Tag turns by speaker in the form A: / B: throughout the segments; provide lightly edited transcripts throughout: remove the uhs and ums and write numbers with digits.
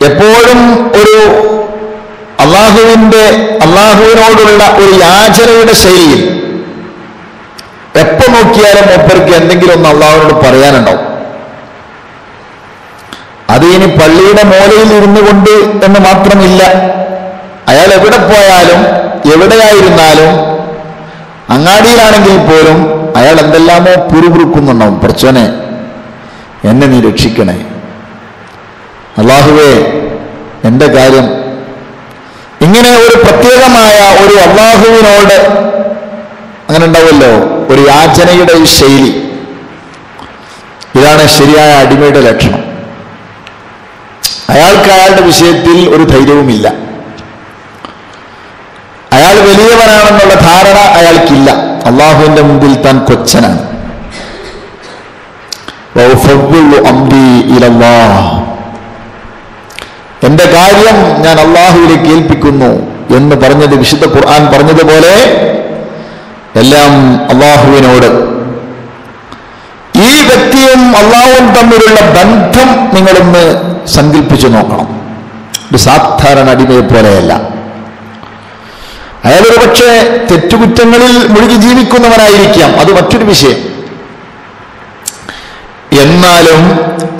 A: എപ്പോഴും ഒരു അള്ളാഹുവിനോടുള്ള ഒരു യാചനയുടെ ശൈലിയിൽ എപ്പോ നോക്കിയാലും മൂപ്പർക്ക് എന്തെങ്കിലും ഒന്ന് അള്ളാഹുവിനോട് പറയാനുണ്ടാവും. അത് ഇനി പള്ളിയുടെ മൂലയിൽ ഇരുന്നു കൊണ്ട് എന്ന് മാത്രമില്ല, അയാൾ എവിടെ പോയാലും എവിടെയായിരുന്നാലും അങ്ങാടിയിലാണെങ്കിൽ പോലും അയാൾ എന്തെല്ലാമോ പുരുപുറുക്കുന്നുണ്ടാവും. പടച്ചോനെ എന്നെ നീ രക്ഷിക്കണേ, അള്ളാഹുവേ എൻ്റെ കാര്യം. ഇങ്ങനെ ഒരു പ്രത്യേകമായ ഒരു അള്ളാഹുവിനോട് അങ്ങനെ ഉണ്ടാവുമല്ലോ ഒരു യാചനയുടെ ഈ ശൈലി. ഇതാണ് ശരിയായ അടിമയുടെ ലക്ഷണം. അയാൾക്ക് അയാളുടെ വിഷയത്തിൽ ഒരു ധൈര്യവുമില്ല. അയാൾ വലിയവനാണെന്നുള്ള ധാരണ അയാൾക്കില്ല. അള്ളാഹുവിന്റെ മുമ്പിൽ താൻ കൊച്ചനാണ്. എന്റെ കാര്യം ഞാൻ അള്ളാഹുവിലേക്ക് ഏൽപ്പിക്കുന്നു എന്ന് പറഞ്ഞത് വിശുദ്ധ ഖുർആൻ പറഞ്ഞതുപോലെ എല്ലാം അള്ളാഹുവിനോട്. ഈ വ്യക്തിയും അള്ളാഹുവും തമ്മിലുള്ള ബന്ധം നിങ്ങളൊന്ന് സങ്കല്പിച്ചു നോക്കണം. ഒരു സാധാരണ അടിമയെ പോലെയല്ല. അയാളൊരു പക്ഷേ തെറ്റുകുറ്റങ്ങളിൽ മുഴുകി ജീവിക്കുന്നവനായിരിക്കാം, അത് മറ്റൊരു വിഷയം. എന്നാലും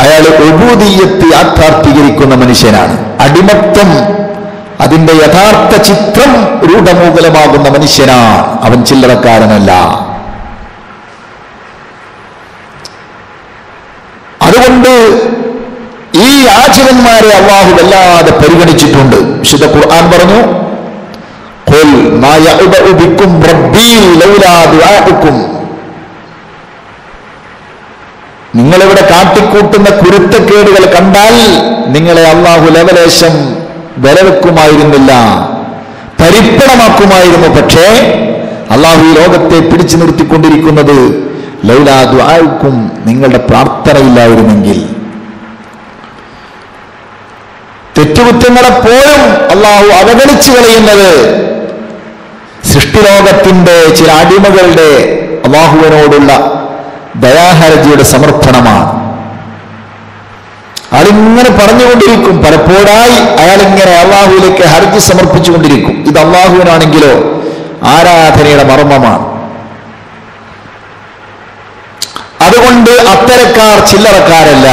A: അയാൾ ഉബൂദിയ്യത്ത് യാഥാർത്ഥീകരിക്കുന്ന മനുഷ്യനാണ്. അടിമത്തം അതിന്റെ യഥാർത്ഥ ചിത്രം രൂഢമൂകലമാകുന്ന മനുഷ്യനാണ്. അവൻ ചില്ലറക്കാരനല്ല. അതുകൊണ്ട് ഈ യാചകന്മാരെ അള്ളാഹു വല്ലാതെ പരിഗണിച്ചിട്ടുണ്ട്. വിശുദ്ധ ഖുർആൻ പറഞ്ഞു, ഖുൽ മാ യഅബഉ ബിക്കും റബ്ബീ ലൗലാ ദുആഉക്കും. നിങ്ങളിവിടെ കാട്ടിക്കൂട്ടുന്ന കുരുത്തക്കേടുകൾ കണ്ടാൽ നിങ്ങളെ അള്ളാഹു ലവലേശം വിലവെക്കുമായിരുന്നില്ല, തരിപ്പണമാക്കുമായിരുന്നു. പക്ഷേ അള്ളാഹു ഈ ലോകത്തെ പിടിച്ചു നിർത്തിക്കൊണ്ടിരിക്കുന്നത് ലൗലാ ദുആഉക്കും, നിങ്ങളുടെ പ്രാർത്ഥനയില്ലായിരുന്നെങ്കിൽ. തെറ്റുകുറ്റങ്ങളെപ്പോഴും അള്ളാഹു അവഗണിച്ചു കളയുന്നത് സൃഷ്ടിലോകത്തിന്റെ ചില അടിമകളുടെ അള്ളാഹുവിനോടുള്ള ദയാഹരജിയുടെ സമർപ്പണമാണ്. അയാളിങ്ങനെ പറഞ്ഞുകൊണ്ടിരിക്കും, പലപ്പോഴായി അയാളിങ്ങനെ അള്ളാഹുവിലേക്ക് ഹർജി സമർപ്പിച്ചുകൊണ്ടിരിക്കും. ഇത് അള്ളാഹുവിനാണെങ്കിലോ ആരാധനയുടെ മർമ്മമാണ്. അതുകൊണ്ട് അത്തരക്കാർ ചില്ലറക്കാരല്ല,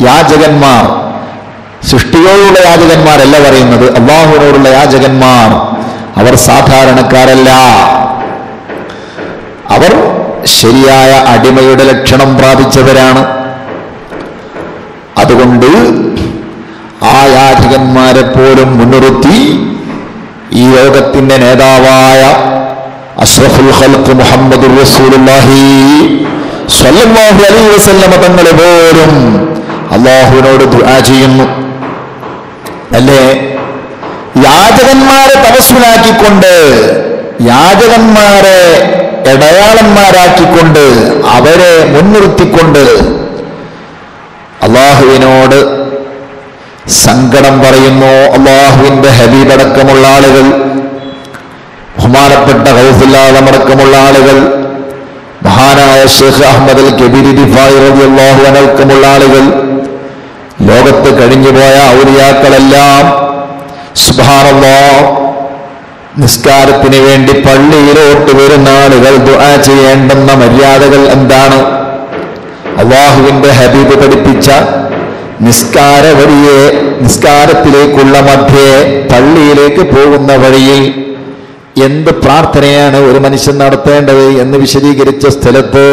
A: യാചകന്മാർ. സൃഷ്ടിയോടുള്ള യാചകന്മാരല്ല പറയുന്നത്, അള്ളാഹുവിനോടുള്ള യാചകന്മാർ അവർ സാധാരണക്കാരല്ല. അവർ ശരിയായ അടിമയുടെ ലക്ഷണം പ്രാപിച്ചവരാണ്. അതുകൊണ്ട് ആ യാചകന്മാരെ പോലും മുൻനിർത്തി ഈ ലോകത്തിന്റെ നേതാവായ അഷ്റഫുൽ ഖൽഖ് മുഹമ്മദുർ റസൂലുള്ളാഹി സ്വല്ലല്ലാഹു അലൈഹി വസല്ലമ തങ്ങളെ പോലും അള്ളാഹുവിനോട് ദുആ ചെയ്യുന്നു. അല്ലേ? യാചകന്മാരെ തവസ്സുലാക്കിക്കൊണ്ട്, യാചകന്മാരെ ഇടയാളന്മാരാക്കിക്കൊണ്ട്, അവരെ മുൻനിർത്തിക്കൊണ്ട് അള്ളാഹുവിനോട് സങ്കടം പറയുന്നു. അള്ളാഹുവിന്റെ ഹബീബടക്കമുള്ള ആളുകൾ, ബഹുമാനപ്പെട്ട ഗൗസുൽ ആലം അടക്കമുള്ള ആളുകൾ, മഹാനായ ഷെയ്ഖ് അഹ്മദ് അൽ കബീരി റിഫായി റളിയല്ലാഹു അൻഹു അടക്കമുള്ള ആളുകൾ, ലോകത്ത് കഴിഞ്ഞുപോയ ഔലിയാക്കളെല്ലാം സുബ്ഹാനല്ലാഹ് നിസ്കാരത്തിന് വേണ്ടി പള്ളിയിലോട്ട് വരുന്ന ആളുകൾ ദുആ ചെയ്യേണ്ടുന്ന മര്യാദകൾ എന്താണ്? അള്ളാഹുവിന്റെ ഹബീബ് പഠിപ്പിച്ച നിസ്കാര വഴിയെ, നിസ്കാരത്തിലേക്കുള്ള മധ്യേ പള്ളിയിലേക്ക് പോകുന്ന വഴിയിൽ എന്ത് പ്രാർത്ഥനയാണ് ഒരു മനുഷ്യൻ നടത്തേണ്ടത് എന്ന് വിശദീകരിച്ച സ്ഥലത്ത്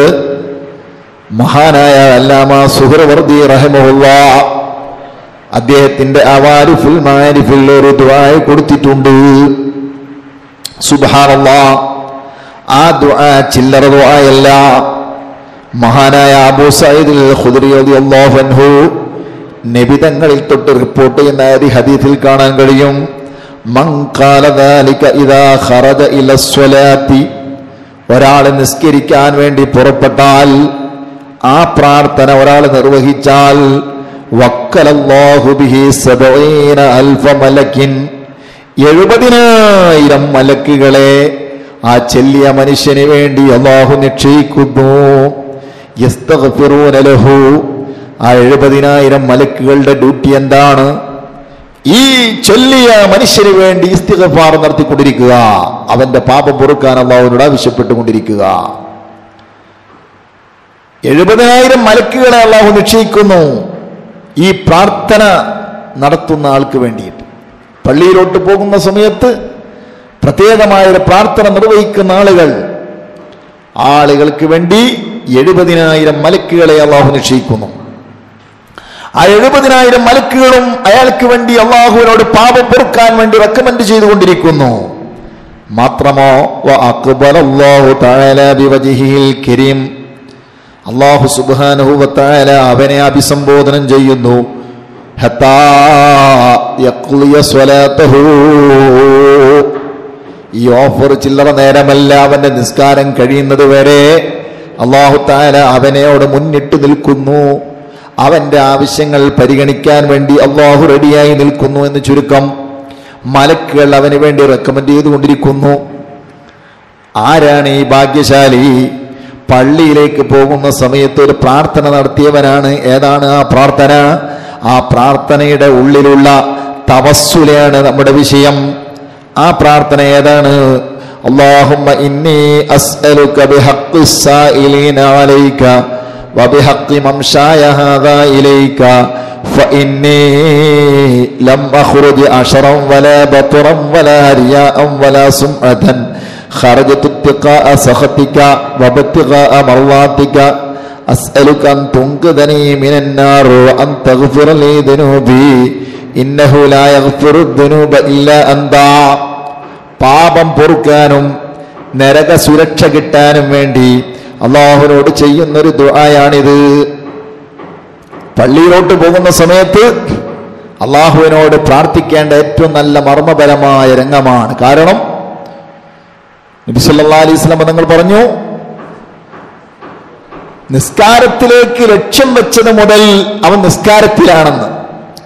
A: മഹാനായ അല്ലാമ സുഹ്റവർദി റഹിമഹുല്ലാഹ് അദ്ദേഹത്തിന്റെ അവാരിഫുൽ മാരിഫിൽ ഒരു ദുആ കൊടുത്തിട്ടുണ്ട്. സുബ്ഹാനല്ലാഹ്, ആ ദുആ ചില്ലറ ദുആയല്ല. മഹാനായ അബൂ സഈദ് അൽ ഖുദ്രി റളിയല്ലാഹു അൻഹു നബി തങ്ങളിൽ തൊട്ട് റിപ്പോർട്ട് ചെയ്യുന്ന ഈ ഹദീസിൽ കാണാൻ കഴിയും, മൻ ഖാല ദാലിക ഇദാ ഖറജ ഇലസ്വലാത്തി, ഒരാൾ നിസ്കരിക്കാൻ വേണ്ടി പുറപ്പെട്ടാൽ, ആ പ്രാർത്ഥന ഒരാൾ നിർവഹിച്ചാൽ, വക്കലല്ലാഹു ബിഹി 70,000 മലക്കിൻ, 70,000 മലക്കുകളെ ആ ചെല്ലിയ മനുഷ്യന് വേണ്ടി അല്ലാഹു നിശ്ചയിക്കുന്നു. യസ്തഗ്ഫിറൂന ലഹു, ആ 70,000 മലക്കുകളുടെ ഡ്യൂട്ടി എന്താണ്? ഈ ചൊല്ലിയ മനുഷ്യന് വേണ്ടി ഇസ്തിഗ്ഫാർ നടത്തിക്കൊണ്ടിരിക്കുക, അവന്റെ പാപം പൊറുക്കാൻ അല്ലാഹുവിനോട് ആവശ്യപ്പെട്ടുകൊണ്ടിരിക്കുക. 70,000 മലക്കുകളെ അല്ലാഹു നിശ്ചയിക്കുന്നു ഈ പ്രാർത്ഥന നടത്തുന്ന ആൾക്ക് വേണ്ടിയിട്ട്. പള്ളിയിലോട്ട് പോകുന്ന സമയത്ത് പ്രത്യേകമായൊരു പ്രാർത്ഥന നിർവഹിക്കുന്ന ആളുകൾക്ക് വേണ്ടി 70,000 മലക്കുകളെ അല്ലാഹു നിശ്ചയിക്കുന്നു. ആ 70,000 മലക്കുകളും അയാൾക്ക് വേണ്ടി അല്ലാഹുവിനോട് പാപം പൊറുക്കാൻ വേണ്ടി റെക്കമെൻഡ് ചെയ്തുകൊണ്ടിരിക്കുന്നു. മാത്രമോ വഅഖ്ബലല്ലാഹു തആല ബിവജ്ഹിഹിൽ കരീം, അല്ലാഹു സുബ്ഹാനഹു വ തആല അവനെ അഭിസംബോധനം ചെയ്യുന്നു. ഹത്താ യഖ്ലിയ സ്വലാതഹു, ഈ ഓഫർ ചില്ലറ നേരമല്ല, അവന്റെ നിസ്കാരം കഴിയുന്നത് വരെ അല്ലാഹു തആല അവനോട് മുന്നിട്ട് നിൽക്കുന്നു. അവന്റെ ആവശ്യങ്ങൾ പരിഗണിക്കാൻ വേണ്ടി അല്ലാഹു റെഡിയായി നിൽക്കുന്നു എന്ന് ചുരുക്കം. മലക്കുകൾ അവന് വേണ്ടി റെക്കമെൻഡ് ചെയ്തുകൊണ്ടിരിക്കുന്നു. ആരാണ് ഈ ഭാഗ്യശാലി? പള്ളിയിലേക്ക് പോകുന്ന സമയത്ത് ഒരു പ്രാർത്ഥന നടത്തിയവനാണ്. ഏതാണ് ആ പ്രാർത്ഥന? ആ പ്രാർത്ഥനയുടെ ഉള്ളിലുള്ള തവസ്സുലാണ് നമ്മുടെ വിഷയം. ആ പ്രാർത്ഥന ഏതാണ്? അല്ലാഹുമ്മ ഇന്നി അസ്അലുക ബിഹഖ്ഖിസ് സായിലീന അലൈക വബിഹഖ്ഖി മംശായ ഹാദാ ഇലൈക ഫഇന്നി ലം അഖ്റുജ് അശറൻ വലാ ബത്റൻ വലാ റിയാഅൻ വലാ സുംഅതൻ ഖറജതു ഇത്തിഖാഅ സഖതിക വബത്തിഖാഅ മർവാതിക അസ്അലുക അൻ തുൻഖിദനി മിനൻ നാർ വഅൻ തഗ്ഫിറ ലീ ദുനൂബി ഇന്നഹു ലാ യഗ്ഫിറു ദുനൂബ ഇല്ലാ അൻത. പാപം പൊറുക്കാനും നരക സുരക്ഷ കിട്ടാനും വേണ്ടി അല്ലാഹുവിനോട് ചെയ്യുന്നൊരു ദുആയാണിത്. പള്ളിയിലോട്ട് പോകുന്ന സമയത്ത് അല്ലാഹുവിനോട് പ്രാർത്ഥിക്കേണ്ട ഏറ്റവും നല്ല മർമ്മപരമായ രംഗമാണ്. കാരണം നബി സല്ലല്ലാഹു അലൈഹി വസല്ലം തങ്ങൾ പറഞ്ഞു, നിസ്കാരത്തിലേക്ക് ലക്ഷ്യം വെച്ചത് മുതൽ അവൻ നിസ്കാരത്തിലാണെന്ന്.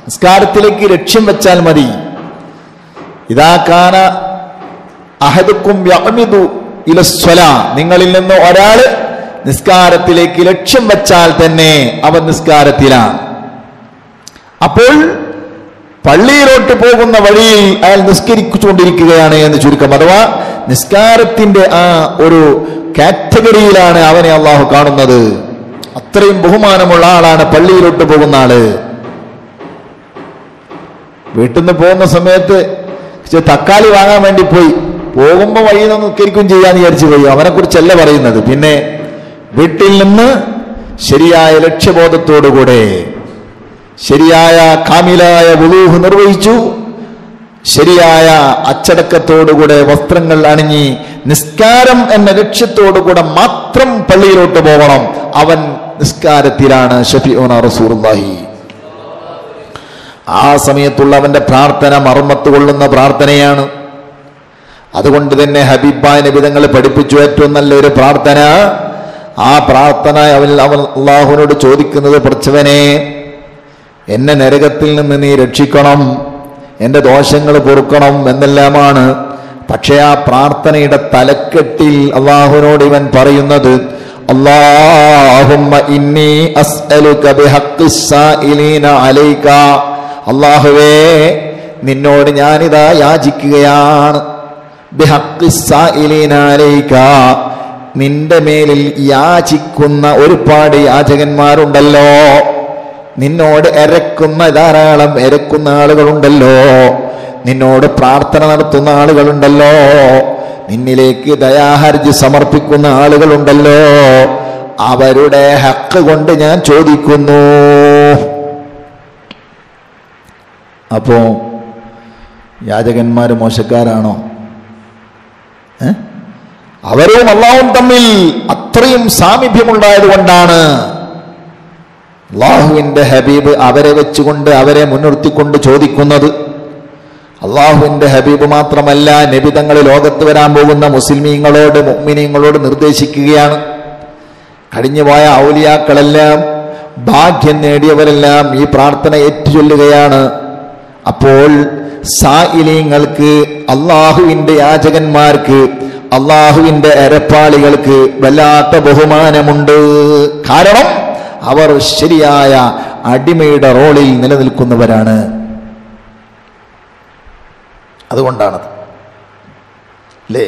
A: നിസ്കാരത്തിലേക്ക് ലക്ഷ്യം വെച്ചാൽ മതി. ഇദാ കാന അഹദുക്കും യഅ്മിദു ഇലസ്സലാ, നിങ്ങളിൽ നിന്ന് ഒരാള് നിസ്കാരത്തിലേക്ക് ലക്ഷ്യം വെച്ചാൽ തന്നെ അവൻ നിസ്കാരത്തിലാണ്. അപ്പോൾ പള്ളിയിലോട്ട് പോകുന്ന വഴിയിൽ അയാൾ നിസ്കരിച്ചുകൊണ്ടിരിക്കുകയാണ് എന്ന് ചുരുക്കം. അഥവാ നിസ്കാരത്തിന്റെ ആ ഒരു കാറ്റഗറിയിലാണ് അവനെ അള്ളാഹു കാണുന്നത്. അത്രയും ബഹുമാനമുള്ള ആളാണ് പള്ളിയിലോട്ട് പോകുന്ന ആള്. വീട്ടിൽ നിന്ന് പോകുന്ന സമയത്ത് തക്കാളി വാങ്ങാൻ വേണ്ടി പോയി, പോകുമ്പോൾ വഴിയിൽ നിന്ന് നിസ്കരിക്കും ചെയ്യാന്ന് വിചാരിച്ചു പോയി. അവനെ കുറിച്ചല്ല പറയുന്നത്. പിന്നെ വീട്ടിൽ നിന്ന് ശരിയായ ലക്ഷ്യബോധത്തോടുകൂടെ ശരിയായ കാമിലായ വുളൂഹ് നിർവഹിച്ചു, ശരിയായ അച്ചടക്കത്തോടുകൂടെ വസ്ത്രങ്ങൾ അണിഞ്ഞ് നിസ്കാരം എന്ന ലക്ഷ്യത്തോടുകൂടെ മാത്രം പള്ളിയിലോട്ട് പോകണം. അവൻ നിസ്കാരത്തിലാണ്. ശഫീഉനാ റസൂലുള്ളാഹി. ആ സമയത്തുള്ള അവന്റെ പ്രാർത്ഥന മർമ്മത്ത് കൊള്ളുന്ന പ്രാർത്ഥനയാണ്. അതുകൊണ്ട് തന്നെ ഹബീബായ നബി തങ്ങൾ പഠിപ്പിച്ചു ഏറ്റവും നല്ലൊരു പ്രാർത്ഥന. ആ പ്രാർത്ഥന അവൻ അല്ലാഹുവിനോട് ചോദിക്കുന്നത്, പടച്ചവനെ എന്നെ നരകത്തിൽ നിന്ന് നീ രക്ഷിക്കണം, എൻ്റെ ദോഷങ്ങൾ പൊറുക്കണം എന്നെല്ലാമാണ്. പക്ഷെ ആ പ്രാർത്ഥനയുടെ തലക്കെട്ടിൽ അല്ലാഹുവിനോട് ഇവൻ പറയുന്നത്, അല്ലാഹുമ്മ ഇന്നി അസ്അലുക ബിഹഖ്ഖിസ് സായിലീന അലൈക, അല്ലാഹുവേ നിന്നോട് ഞാനിതാ യാചിക്കുകയാണ്. ബിഹഖ്ഖിസ് സായിലീന അലൈക, നിന്റെ മേലിൽ യാചിക്കുന്ന ഒരുപാട് യാചകന്മാരുണ്ടല്ലോ, നിന്നോട് ധാരാളം ഇരക്കുന്ന ആളുകളുണ്ടല്ലോ, നിന്നോട് പ്രാർത്ഥന നടത്തുന്ന ആളുകളുണ്ടല്ലോ, നിന്നിലേക്ക് ദയാഹർജി സമർപ്പിക്കുന്ന ആളുകളുണ്ടല്ലോ, അവരുടെ ഹക്ക് കൊണ്ട് ഞാൻ ചോദിക്കുന്നു. അപ്പോ യാചകന്മാര് മോശക്കാരാണോ? അവരും അല്ലാഹുവും തമ്മിൽ അത്രയും സാമീപ്യമുണ്ടായത് കൊണ്ടാണ് അല്ലാഹുവിന്റെ ഹബീബ് അവരെ വെച്ചുകൊണ്ട് അവരെ മുൻനിർത്തിക്കൊണ്ട് ചോദിക്കുന്നത്. അല്ലാഹുവിന്റെ ഹബീബ് മാത്രമല്ല, നബി തങ്ങൾ ലോകത്ത് വരാൻ പോകുന്ന മുസ്ലിമീങ്ങളോട് മുഅ്മിനീങ്ങളോട് നിർദ്ദേശിക്കുകയാണ്. കഴിഞ്ഞുപോയ ഔലിയാക്കളെല്ലാം ഭാഗ്യം നേടിയവരെല്ലാം ഈ പ്രാർത്ഥന ഏറ്റുചൊല്ലുകയാണ്. അപ്പോൾ സായിലീങ്ങൾക്ക്, അല്ലാഹുവിന്റെ യാചകന്മാർക്ക്, അല്ലാഹുവിന്റെ അരപ്പാളികൾക്ക് വല്ലാത്ത ബഹുമാനമുണ്ട്. കാരണം അവർ ശരിയായ അടിമയുടെ റോളിൽ നിലനിൽക്കുന്നവരാണ്. അതുകൊണ്ടാണത് അല്ലേ?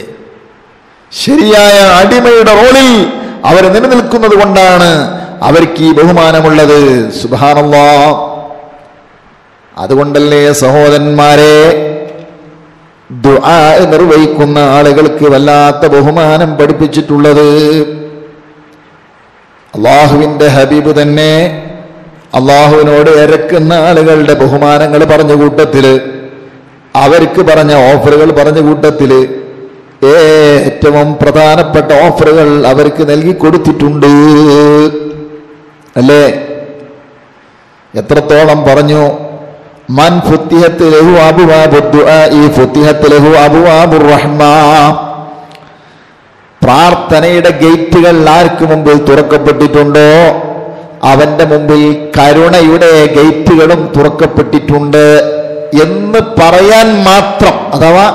A: ശരിയായ അടിമയുടെ റോളിൽ അവർ നിലനിൽക്കുന്നത് കൊണ്ടാണ് അവർക്ക് ഈ ബഹുമാനമുള്ളത്. സുബ്ഹാനല്ലാഹ്. അതുകൊണ്ടല്ലേ സഹോദരന്മാരെ, ദുആ നിർവഹിക്കുന്ന ആളുകൾക്ക് വല്ലാത്ത ബഹുമാനം പഠിപ്പിച്ചിട്ടുള്ളത്. അള്ളാഹുവിന്റെ ഹബീബ് തന്നെ അള്ളാഹുവിനോട് ഇരക്കുന്ന ആളുകളുടെ ബഹുമാനങ്ങൾ പറഞ്ഞ കൂട്ടത്തില്, അവർക്ക് പറഞ്ഞ ഓഫറുകൾ പറഞ്ഞ കൂട്ടത്തില് ഏറ്റവും പ്രധാനപ്പെട്ട ഓഫറുകൾ അവർക്ക് നൽകി കൊടുത്തിട്ടുണ്ട് അല്ലേ? എത്രത്തോളം പറഞ്ഞു? മൻ ഫുത്തിഹത്ത് ലഹു അബ്വാബുദ് ദുആഇ ഫുത്തിഹത്ത് ലഹു അബ്വാബുർ റഹ്മാ. പ്രാർത്ഥനയുടെ ഗേറ്റുകൾ ആർക്ക് മുമ്പിൽ തുറക്കപ്പെട്ടിട്ടുണ്ടോ അവന്റെ മുമ്പിൽ കരുണയുടെ ഗേറ്റുകളും തുറക്കപ്പെട്ടിട്ടുണ്ട് എന്ന് പറയാൻ മാത്രം. അഥവാ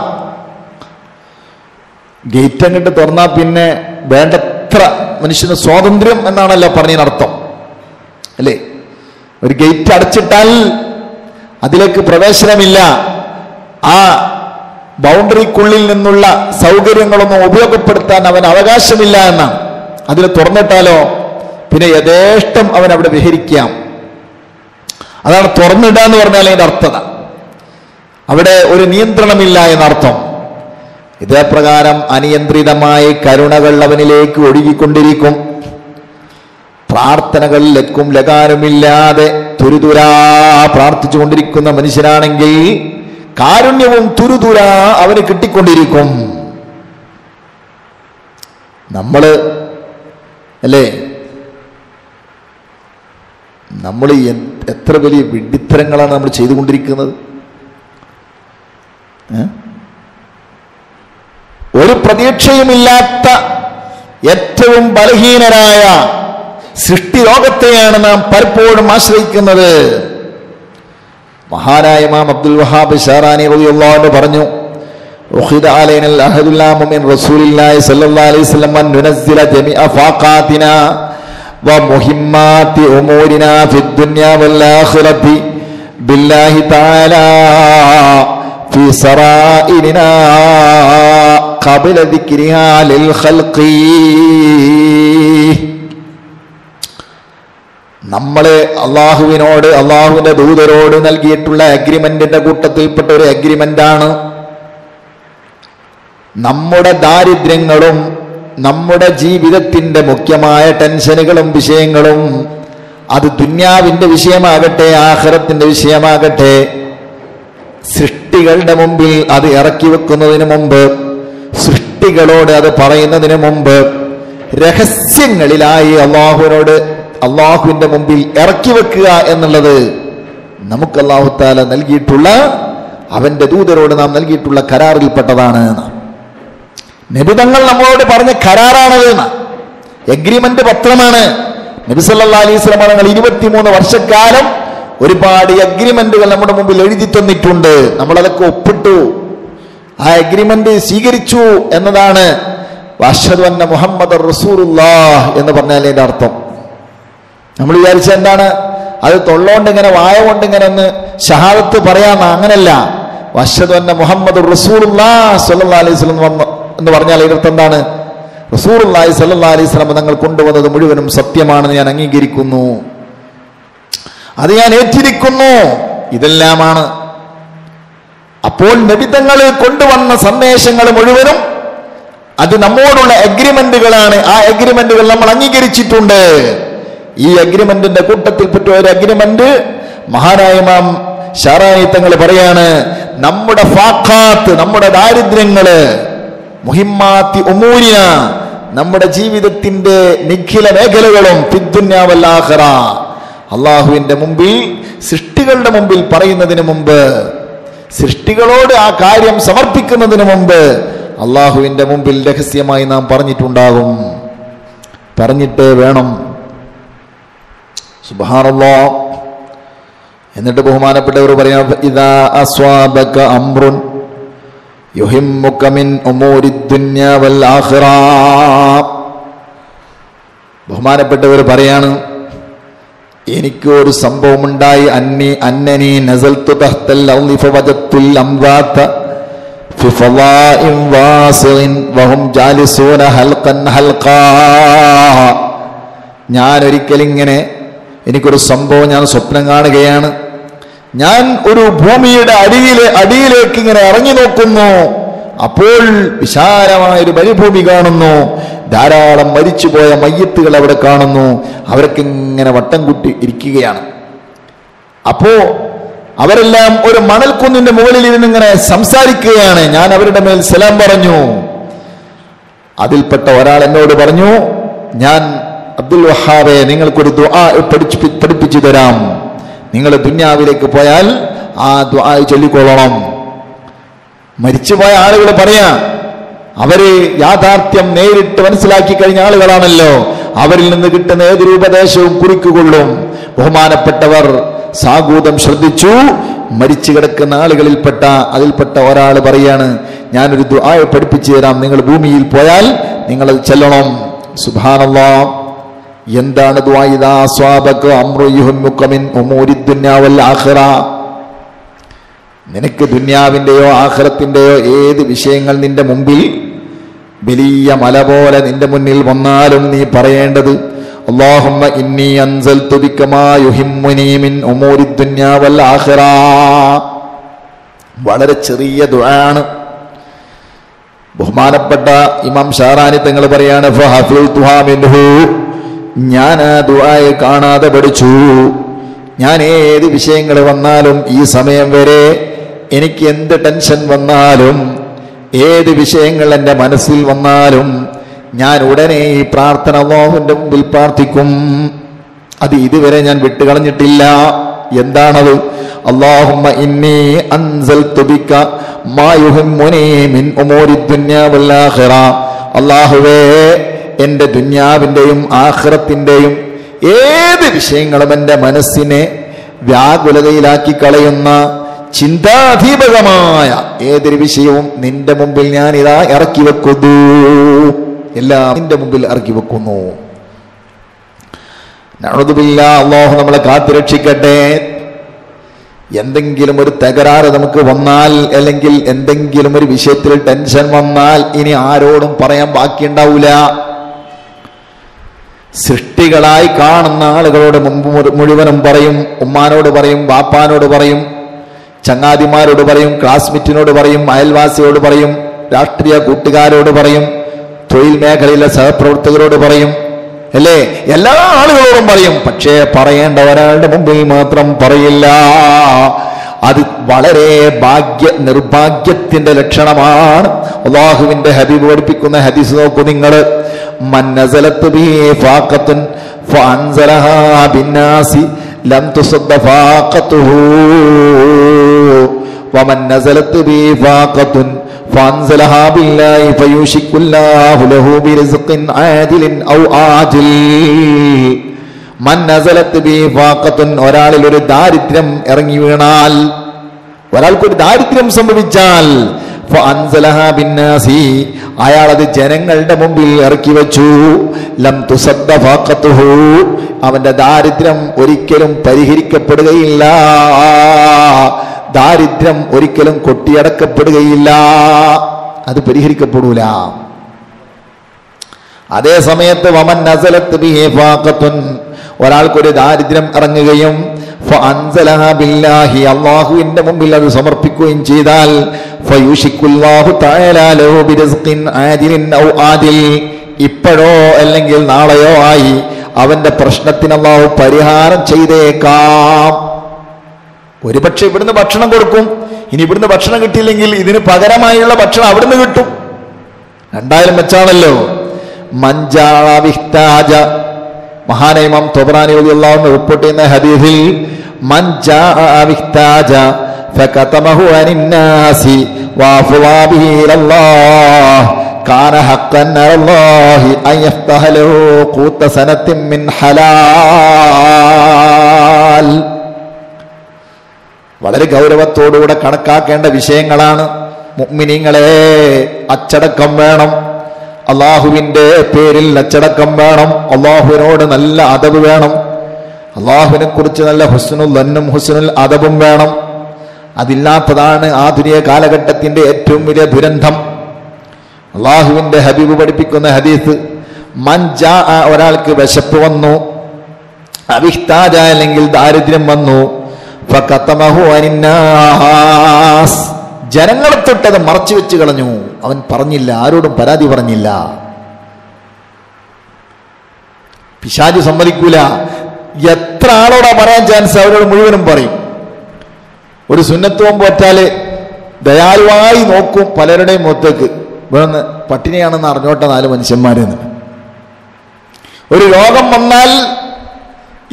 A: ഗേറ്റ് അങ്ങോട്ട് തുറന്നാൽ പിന്നെ വേണ്ടത്ര മനുഷ്യന് സ്വാതന്ത്ര്യം എന്നാണല്ലോ പറഞ്ഞതിനർത്ഥം അല്ലേ? ഒരു ഗേറ്റ് അടച്ചിട്ടാൽ അതിലേക്ക് പ്രവേശനമില്ല, ആ ബൗണ്ടറിക്കുള്ളിൽ നിന്നുള്ള സൗകര്യങ്ങളൊന്നും ഉപയോഗപ്പെടുത്താൻ അവന് അവകാശമില്ല എന്നാണ്. അതിൽ തുറന്നിട്ടാലോ പിന്നെ യഥേഷ്ടം അവൻ അവിടെ വിഹരിക്കാം. അതാണ് തുറന്നിടുക എന്ന് പറഞ്ഞാൽ അതിന്റെ അർത്ഥത. അവിടെ ഒരു നിയന്ത്രണമില്ല എന്നർത്ഥം. ഇതേപ്രകാരം അനിയന്ത്രിതമായി കരുണകൾ അവനിലേക്ക് ഒഴുകിക്കൊണ്ടിരിക്കും. പ്രാർത്ഥനകൾ ലക്കും ലകാനുമില്ലാതെ തുരുതുരാ പ്രാർത്ഥിച്ചു കൊണ്ടിരിക്കുന്ന മനുഷ്യനാണെങ്കിൽ കാരുണ്യവും തുരുതുരാ അവന് കിട്ടിക്കൊണ്ടിരിക്കും. നമ്മള് അല്ലേ, നമ്മൾ എത്ര വലിയ വിഡ്ഢിത്തരങ്ങളാണ് നമ്മൾ ചെയ്തുകൊണ്ടിരിക്കുന്നത്. ഒരു പ്രതീക്ഷയുമില്ലാത്ത ഏറ്റവും ബലഹീനരായ സൃഷ്ടി ലോകത്തെയാണ് നാം പലപ്പോഴും ആശ്രയിക്കുന്നത്. മഹാനായ ഇമാം അബ്ദുൽ വഹാബ് ഷാറാനി റളിയല്ലാഹു അൻഹു പറഞ്ഞു, ഉഖിദ അലൈനൽ അഹദുല്ലാഹു മിൻ റസൂലില്ലാഹി സ്വല്ലല്ലാഹു അലൈഹി വസല്ലം അൻ നുനസ്സില ജമീഅ ഫാഖാതിനാ വ മുഹിമ്മാതി ഉമൂരിനാ ഫിദ് ദുനിയാ വൽ ആഖിറതി ബില്ലാഹി തആലാ ഫി സറാഇരിനാ ഖബല ദിക്രിഹാ ലിൽ ഖൽഖി. നമ്മള് അള്ളാഹുവിനോട് അള്ളാഹുവിന്റെ ദൂതരോട് നൽകിയിട്ടുള്ള അഗ്രിമെന്റിന്റെ കൂട്ടത്തിൽപ്പെട്ട ഒരു അഗ്രിമെന്റാണ് നമ്മുടെ ദാരിദ്ര്യങ്ങളും നമ്മുടെ ജീവിതത്തിന്റെ മുഖ്യമായ ടെൻഷനുകളും വിഷയങ്ങളും, അത് ദുന്യാവിന്റെ വിഷയമാകട്ടെ ആഖിറത്തിന്റെ വിഷയമാകട്ടെ, സൃഷ്ടികളുടെ മുമ്പിൽ അത് ഇറക്കി വെക്കുന്നതിന് മുമ്പ്, സൃഷ്ടികളോട് അത് പറയുന്നതിന് മുമ്പ് രഹസ്യങ്ങളിലായി അള്ളാഹുവിന്റെ മുമ്പിൽ ഇറക്കി വെക്കുക എന്നുള്ളത് നമുക്ക് അല്ലാഹു തആല നൽകിയിട്ടുള്ള, അവന്റെ ദൂതരോട് നാം നൽകിയിട്ടുള്ള കരാറിൽപ്പെട്ടതാണ്. നബി തങ്ങൾ നമ്മളോട് പറഞ്ഞ കരാറാണത്, എഗ്രിമെന്റ് പത്രമാണ്. നബി സല്ലല്ലാഹു അലൈഹി വസല്ലം തങ്ങൾ 23 വർഷക്കാലം ഒരുപാട് എഗ്രിമെന്റുകൾ നമ്മുടെ മുമ്പിൽ എഴുതി തന്നിട്ടുണ്ട്. നമ്മളതൊക്കെ ഒപ്പിട്ടു, ആ എഗ്രിമെന്റ് സ്വീകരിച്ചു എന്നതാണ് അശ്ഹദു അന്ന മുഹമ്മദർ റസൂലുള്ളാഹ് എന്ന് പറഞ്ഞാൽ അതിന്റെ അർത്ഥം. നമ്മൾ വിചാരിച്ച എന്താണ്, അത് തൊള്ളോണ്ട് ഇങ്ങനെ വായ കൊണ്ട് ഇങ്ങനെ ഒന്ന് ഷഹാദത്ത് പറയാന്ന, അങ്ങനല്ല. അശ്ഹദു അന്ന മുഹമ്മദുർ റസൂലുള്ളാഹി സ്വല്ലല്ലാഹു അലൈഹി വസല്ലം എന്ന് പറഞ്ഞാൽ അതിനർത്ഥം എന്താണ്? റസൂലുള്ളാഹി സ്വല്ലല്ലാഹു അലൈഹി വസല്ലം തങ്ങൾ കൊണ്ടുവന്നത് മുഴുവനും സത്യമാണെന്ന് ഞാൻ അംഗീകരിക്കുന്നു, അത് ഞാൻ ഏറ്റിരിക്കുന്നു. ഇതെല്ലാമാണ്. അപ്പോൾ നബി തങ്ങൾ കൊണ്ടുവന്ന സന്ദേശങ്ങൾ മുഴുവനും അത് നമ്മോടുള്ള അഗ്രിമെന്റുകളാണ്. ആ അഗ്രിമെന്റുകൾ നമ്മൾ അംഗീകരിച്ചിട്ടുണ്ട്. ഈ അഗ്രിമെന്റിന്റെ കൂട്ടത്തിൽപ്പെട്ട ഒരു അഗ്രിമെന്റ് മഹാനായ ഇമാം ഷാറാനി തങ്ങൾ പറയാണ്, നമ്മുടെ ഫാഖാത്ത്, നമ്മുടെ ദാരിദ്ര്യങ്ങള്, മുഹിമ്മാത്തി ഉമൂരിന, നമ്മുടെ ജീവിതത്തിന്റെ നിഖില മേഖലകളും ഫിദ്ദുന്യാ വൽ ആഖിറ, അള്ളാഹുവിന്റെ മുമ്പിൽ, സൃഷ്ടികളുടെ മുമ്പിൽ പറയുന്നതിന് മുമ്പ്, സൃഷ്ടികളോട് ആ കാര്യം സമർപ്പിക്കുന്നതിന് മുമ്പ് അള്ളാഹുവിന്റെ മുമ്പിൽ രഹസ്യമായി നാം പറഞ്ഞിട്ടുണ്ടാകും. പറഞ്ഞിട്ടേ വേണം. സുബ്ഹാനല്ലാഹ്. എന്നിട്ട് ബഹുമാനപ്പെട്ടവർ പറയാം, ഇദാ അസ്വാബക അംറുൻ യുഹിമ്മുക മിൻ ഉമൂരിദ് ദുനിയാ വൽ ആഖിറ. ബഹുമാനപ്പെട്ടവർ പറയാണ്, എനിക്ക് ഒരു സംഭവം ഉണ്ടായി. അന്നനി നസൽതു തഹ്തൽ അർളി ഫവജത്തുൽ അംവാത ഫി ഫളാഇൻ വാസിൻ വഹും ജാലിസൂന ഹൽഖൻ ഹൽഖാ. ഞാൻ ഒരിക്കലിങ്ങനെ എനിക്കൊരു സംഭവം ഞാൻ സ്വപ്നം കാണുകയാണ്. ഞാൻ ഒരു ഭൂമിയുടെ അടിയിലേക്ക് ഇങ്ങനെ ഇറങ്ങി നോക്കുന്നു. അപ്പോൾ വിശാലമായൊരു മരുഭൂമി കാണുന്നു. ധാരാളം മരിച്ചുപോയ മയ്യത്തുകൾ അവിടെ കാണുന്നു. അവരൊക്കെ ഇങ്ങനെ വട്ടം കൂട്ടി ഇരിക്കുകയാണ്. അപ്പോ അവരെല്ലാം ഒരു മണൽക്കുന്നിന്റെ മുകളിൽ ഇരുന്നിങ്ങനെ സംസാരിക്കുകയാണ്. ഞാൻ അവരുടെ മേൽ സലാം പറഞ്ഞു. അതിൽപ്പെട്ട ഒരാൾ എന്നോട് പറഞ്ഞു, ഞാൻ അബ്ദുൽ വഹാബെ നിങ്ങൾക്കൊരു ദുആ പഠിപ്പിച്ചു തരാം. നിങ്ങൾ ദുനിയാവിലേക്ക് പോയാൽ ആ ദുആ ചൊല്ലിക്കൊള്ളണം. മരിച്ചുപോയ ആളുകൾ പറയാ, അവര് യാഥാർത്ഥ്യം നേരിട്ട് മനസ്സിലാക്കി കഴിഞ്ഞ ആളുകളാണല്ലോ. അവരിൽ നിന്ന് കിട്ടുന്ന ഏതൊരു ഉപദേശവും കുറിക്കുകൊള്ളും. ബഹുമാനപ്പെട്ടവർ സാഗൂതം ശ്രദ്ധിച്ചു. മരിച്ചു കിടക്കുന്ന അതിൽപ്പെട്ട ഒരാൾ പറയാണ്, ഞാനൊരു ദുആ പഠിപ്പിച്ചു തരാം. നിങ്ങൾ ഭൂമിയിൽ പോയാൽ നിങ്ങൾ ചെല്ലണം. സുബ്ഹാനല്ലാഹ്. എന്താണ് ദുആ? ഇദാ അസ്വാബക അംറു യുഹമ്മുക മിൻ ഉമൂരി ദുനിയ വൽ ആഖിറ. നിനക്ക് ദുനിയാവിന്റെയോ ആഖിറത്തിന്റെയോ ഏത് വിഷയങ്ങൾ നിന്റെ മുമ്പിൽ വലിയ മല പോലെ നിന്റെ മുന്നിൽ വന്നാലും നീ പറയേണ്ടത് അല്ലാഹുമ്മ ഇന്നി അൻസൽതു ബിക മാ യുഹിമ്മുനി മിൻ ഉമൂരി ദുനിയ വൽ ആഖിറ. വളരെ ചെറിയ ദുആണ്. ബഹുമാനപ്പെട്ട ഇമാം ഷാറാനി തങ്ങൾ പറയാണ്, ഫഹഫിൽതുഹാ മിൻഹു. ഞാൻ ആ ദുആയെ കാണാതെ പഠിച്ചു. ഞാൻ ഏത് വിഷയങ്ങൾ വന്നാലും ഈ സമയം വരെ എനിക്ക് എന്ത് ടെൻഷൻ വന്നാലും ഏത് വിഷയങ്ങൾ എൻ്റെ മനസ്സിൽ വന്നാലും ഞാൻ ഉടനെ ഈ പ്രാർത്ഥന അല്ലാഹുവിന്റെ മുമ്പിൽ പ്രാർത്ഥിക്കും. അത് ഇതുവരെ ഞാൻ വിട്ടുകളഞ്ഞിട്ടില്ല. എന്താണത്? അല്ലാഹുമ്മ ഇന്നി അൻസൽതു ബിക മാ യുഹിമ്മുനി മിൻ ഉമൂരി ദുനിയ വൽ ആഖിറ. അല്ലാഹുവേ, എൻ്റെ ദുനിയാവിൻ്റെയും ആഖിറത്തിൻ്റെയും ഏത് വിഷയങ്ങളും എൻ്റെ മനസ്സിനെ വ്യാകുലതയിലാക്കി കളയുന്ന ചിന്താധീപകമായ ഏതൊരു വിഷയവും നിന്റെ മുമ്പിൽ ഞാൻ ഇതാ ഇറക്കി വെക്കുന്നു. എല്ലാം നിന്റെ മുമ്പിൽ ഇറക്കി വെക്കുന്നു. നഅൂദു ബില്ലാഹ്. അല്ലാഹു നമ്മളെ കാത്തുരക്ഷിക്കട്ടെ. എന്തെങ്കിലും ഒരു തകരാറ് നമുക്ക് വന്നാൽ, അല്ലെങ്കിൽ എന്തെങ്കിലും ഒരു വിഷയത്തിൽ ടെൻഷൻ വന്നാൽ ഇനി ആരോടും പറയാൻ ബാക്കിയുണ്ടാവില്ല. സൃഷ്ടികളായി കാണുന്ന ആളുകളോട് മുഴുവനും പറയും. ഉമ്മാനോട് പറയും, ബാപ്പാനോട് പറയും, ചങ്ങാതിമാരോട് പറയും, ക്ലാസ്മേറ്റിനോട് പറയും, അയൽവാസിയോട് പറയും, രാഷ്ട്രീയ കൂട്ടുകാരോട് പറയും, തൊഴിൽ മേഖലയിലെ സഹപ്രവർത്തകരോട് പറയും, അല്ലേ? എല്ലാ ആളുകളോടും പറയും. പക്ഷേ പറയേണ്ട ഒരാളുടെ മുമ്പിൽ മാത്രം പറയില്ല. അത് വളരെ നിർഭാഗ്യത്തിന്റെ ലക്ഷണമാണ്. അല്ലാഹുവിന്റെ ഹബീബ് പഠിപ്പിക്കുന്ന ഹദീസ് നോക്കൂ നിങ്ങൾ. മൻ നസലത് ബിഹി ഫാഖത്തുൻ ഫഅൻസലഹാ ബിന്നാസി ലം തുസദ്ദ ഫാഖതുഹു വമൻ നസലത് ബിഹി ഫാഖത്തുൻ ഫഅൻസലഹാ ബില്ലാഹി ഫയുഷിക്കുല്ലാഹു ലഹു ബിറിസ്ഖിൻ ആദിലിൻ ഔ ആജിൽ. മൻ നസലത് ബിഹി ഫാഖത്തുൻ. ഒരാളിൽ ഒരു ദാരിദ്ര്യം ഇറങ്ങി വീണാൽ, ഒരാൾക്കൊരു ദാരിദ്ര്യം സംഭവിച്ചാൽ, ഫഅൻസലഹാ ബിന്നാസി, അയാളത് ജനങ്ങളുടെ മുമ്പിൽ ഇറക്കി വെച്ചു. ലം തുസദ്ദ ഫാഖതുഹു, അവന്റെ ദാരിദ്ര്യം ഒരിക്കലും പരിഹരിക്കപ്പെടുകയില്ല. ദാരിദ്ര്യം ഒരിക്കലും കൊട്ടിയടക്കപ്പെടുകയില്ല. അത് പരിഹരിക്കപ്പെടൂല. അതേ സമയത്ത് വമൻ നസലത് ബിഹി ഫാഖത്തുൻ, ഒരാൾക്കൊരു ദാരിദ്ര്യം ഇറങ്ങുകയും ഫഅൻസലഹാ ബില്ലാഹി, അല്ലാഹുവിന്റെ മുമ്പിൽ അത് സമർപ്പിക്കുകയും ചെയ്താൽ, ഫയുഷിക്കുല്ലാഹു തആല ലഹു ബിറിസ്ഖിൻ ആദിലിൻ ഔ ആദിൽ, ഇപ്പോഴോ അല്ലെങ്കിൽ നാളെയോ ആയി അവന്റെ പ്രശ്നത്തിന് അല്ലാഹു പരിഹാരം ചെയ്തേക്കാം. ഒരുപക്ഷെ ഇവിടുന്ന് ഭക്ഷണം കൊടുക്കും. ഇനി ഇവിടുന്ന് ഭക്ഷണം കിട്ടിയില്ലെങ്കിൽ ഇതിന് പകരമായുള്ള ഭക്ഷണം അവിടുന്ന് കിട്ടും. രണ്ടായാലും വെച്ചാണല്ലോ. മഞ്ചാവിഹ്താജ, മഹാനായ ഇമാം തൊബറാനി റളിയല്ലാഹു അൻഹു റിപ്പോർട്ട് ചെയ്യുന്ന ഹദീസിൽ, മഞ്ചാവിഹ്താജ ഫകതമഹു അനിന്നാസി വഅഫ്ളാ ബിഹി ഇലല്ലാഹ് കാന ഹഖ്ഖൻ അലല്ലാഹി അൻ യഫ്തഹ ലഹു ഖൂത സനത്തിൻ മിൻ ഹലാൽ. വളരെ ഗൗരവത്തോടുകൂടെ കണക്കാക്കേണ്ട വിഷയങ്ങളാണ്. മുഅ്മിനീങ്ങളെ, അച്ചടക്കം വേണം. അള്ളാഹുവിന്റെ പേരിൽ അച്ചടക്കം വേണം. അള്ളാഹുവിനോട് നല്ല അദബ് വേണം. അള്ളാഹുവിനെ കുറിച്ച് നല്ല ഹുസ്നുൽ ദന്നും ഹുസ്നുൽ അദബും വേണം. അതില്ലാത്തതാണ് ആധുനിക കാലഘട്ടത്തിന്റെ ഏറ്റവും വലിയ ദുരന്തം. അള്ളാഹുവിന്റെ ഹബീബ് പഠിപ്പിക്കുന്ന ഹദീസ്, മൻജാ, ഒരാൾക്ക് വിശപ്പ് വന്നു, അവിഹ്താജ, അല്ലെങ്കിൽ ദാരിദ്ര്യം വന്നു, ഫഖതമഹു അനിന്നാസ്, ജനങ്ങളെ തൊട്ടത് മറച്ചു വെച്ച് കളഞ്ഞു. അവൻ പറഞ്ഞില്ല, ആരോടും പരാതി പറഞ്ഞില്ല. പിശാച് സമ്മതിക്കൂല. എത്ര ആളോടാ പറയാൻ ചാൻസ്? അവരോട് മുഴുവനും പറയും. ഒരു സുന്നത്തുവം പോറ്റാല് ദയാലുവായി നോക്കും പലരുടെയും മുഖത്തേക്ക്. ഇവിടെ പട്ടിണിയാണെന്ന് അറിഞ്ഞോട്ടെ 4 മനുഷ്യന്മാരെന്ന്. ഒരു രോഗം വന്നാൽ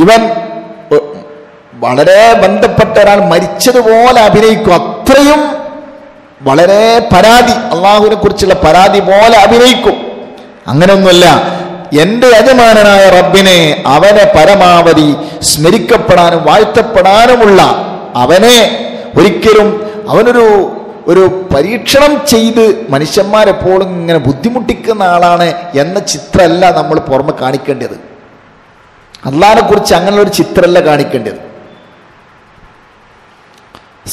A: ഇവൻ വളരെ ബന്ധപ്പെട്ട ഒരാൾ മരിച്ചതുപോലെ അഭിനയിക്കും. അത്രയും വളരെ പരാതി, അള്ളാഹുവിനെ കുറിച്ചുള്ള പരാതി പോലെ അഭിനയിക്കും. അങ്ങനെയൊന്നുമല്ല. എന്റെ യജമാനനായ റബ്ബിനെ, അവനെ പരമാവധി സ്മരിക്കപ്പെടാനും വാഴ്ത്തപ്പെടാനുമുള്ള അവനെ ഒരിക്കലും അവനൊരു പരീക്ഷണം ചെയ്ത് മനുഷ്യന്മാരെപ്പോഴും ഇങ്ങനെ ബുദ്ധിമുട്ടിക്കുന്ന ആളാണ് എന്ന ചിത്രമല്ല നമ്മൾ പുറമെ കാണിക്കേണ്ടത്. അള്ളാഹിനെ കുറിച്ച് അങ്ങനെയുള്ള ഒരു ചിത്രമല്ല കാണിക്കേണ്ടത്.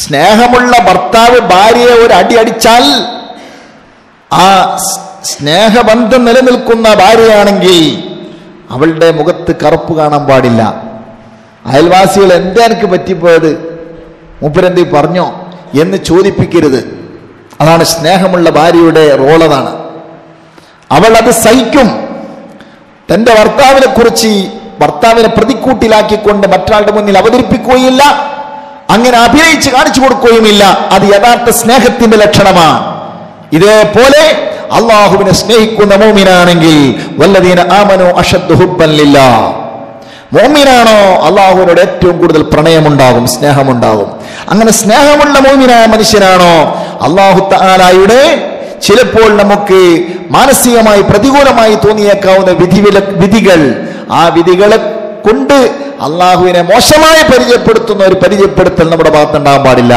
A: സ്നേഹമുള്ള ഭർത്താവ് ഭാര്യയെ ഒരു അടി അടിച്ചാൽ ആ സ്നേഹബന്ധം നിലനിൽക്കുന്ന ഭാര്യയാണെങ്കിൽ അവളുടെ മുഖത്ത് കറുപ്പ് കാണാൻ പാടില്ല. അയൽവാസികൾ എന്താ എനിക്ക് പറ്റിപ്പോയത്, മൂപ്പരെന്തീ പറഞ്ഞോ എന്ന് ചോദിപ്പിക്കരുത്. അതാണ് സ്നേഹമുള്ള ഭാര്യയുടെ റോൾ. അതാണ് അവൾ അത് സഹിക്കും. തന്റെ ഭർത്താവിനെ കുറിച്ച് ഭർത്താവിനെ പ്രതിക്കൂട്ടിലാക്കിക്കൊണ്ട് മറ്റൊരാളുടെ മുന്നിൽ അവതരിപ്പിക്കുകയില്ല, അങ്ങനെ അഭിനയിച്ച് കാണിച്ചു കൊടുക്കുകയുമില്ല. അത് യഥാർത്ഥ സ്നേഹത്തിന്റെ ലക്ഷണമാണ്. ഇതേപോലെ അള്ളാഹുവിനെ സ്നേഹിക്കുന്ന മോമിനാണെങ്കിൽ വല്ലദീന ആമനു അശദ്ദു ഹുബ്ബൻ ലില്ലാഹ്, മോമിനാണോ അള്ളാഹുവിനോട് ഏറ്റവും കൂടുതൽ പ്രണയമുണ്ടാകും, സ്നേഹമുണ്ടാകും. അങ്ങനെ സ്നേഹമുള്ള മോമിനായ മനുഷ്യനാണോ അള്ളാഹു തആലയുടെ ചിലപ്പോൾ നമുക്ക് മാനസികമായി പ്രതികൂലമായി തോന്നിയേക്കാവുന്ന വിധികൾ, ആ വിധികളെ കൊണ്ട് അള്ളാഹുവിനെ മോശമായി പരിചയപ്പെടുത്തുന്ന ഒരു പരിചയപ്പെടുത്തൽ നമ്മുടെ ഭാഗത്തുണ്ടാകാൻ പാടില്ല.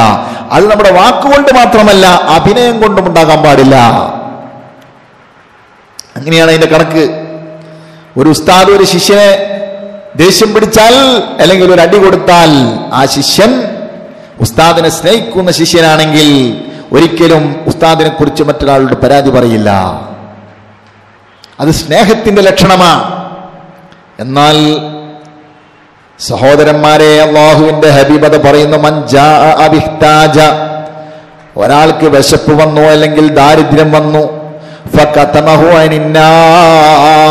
A: അത് നമ്മുടെ വാക്കുകൊണ്ട് മാത്രമല്ല, അഭിനയം കൊണ്ടും ഉണ്ടാകാൻ പാടില്ല. അങ്ങനെയാണ് അതിന്റെ കണക്ക്. ഒരു ഉസ്താദ് ഒരു ശിഷ്യനെ ദേഷ്യം പിടിച്ചാൽ അല്ലെങ്കിൽ ഒരു അടി കൊടുത്താൽ, ആ ശിഷ്യൻ ഉസ്താദിനെ സ്നേഹിക്കുന്ന ശിഷ്യനാണെങ്കിൽ ഒരിക്കലും ഉസ്താദിനെ കുറിച്ച് മറ്റൊരാളോട് പരാതി പറയില്ല. അത് സ്നേഹത്തിന്റെ ലക്ഷണമാണ്. എന്നാൽ സഹോദരന്മാരെ, അള്ളാഹുവിന്റെ ഹബീബ് പറയുന്നു, മൻ ജാഅ അബിഹ്താജ, ഒരാൾക്ക് വിശപ്പ് വന്നു അല്ലെങ്കിൽ ദാരിദ്ര്യം വന്നു, ഫഖതമഹു അനിന്നാസ്.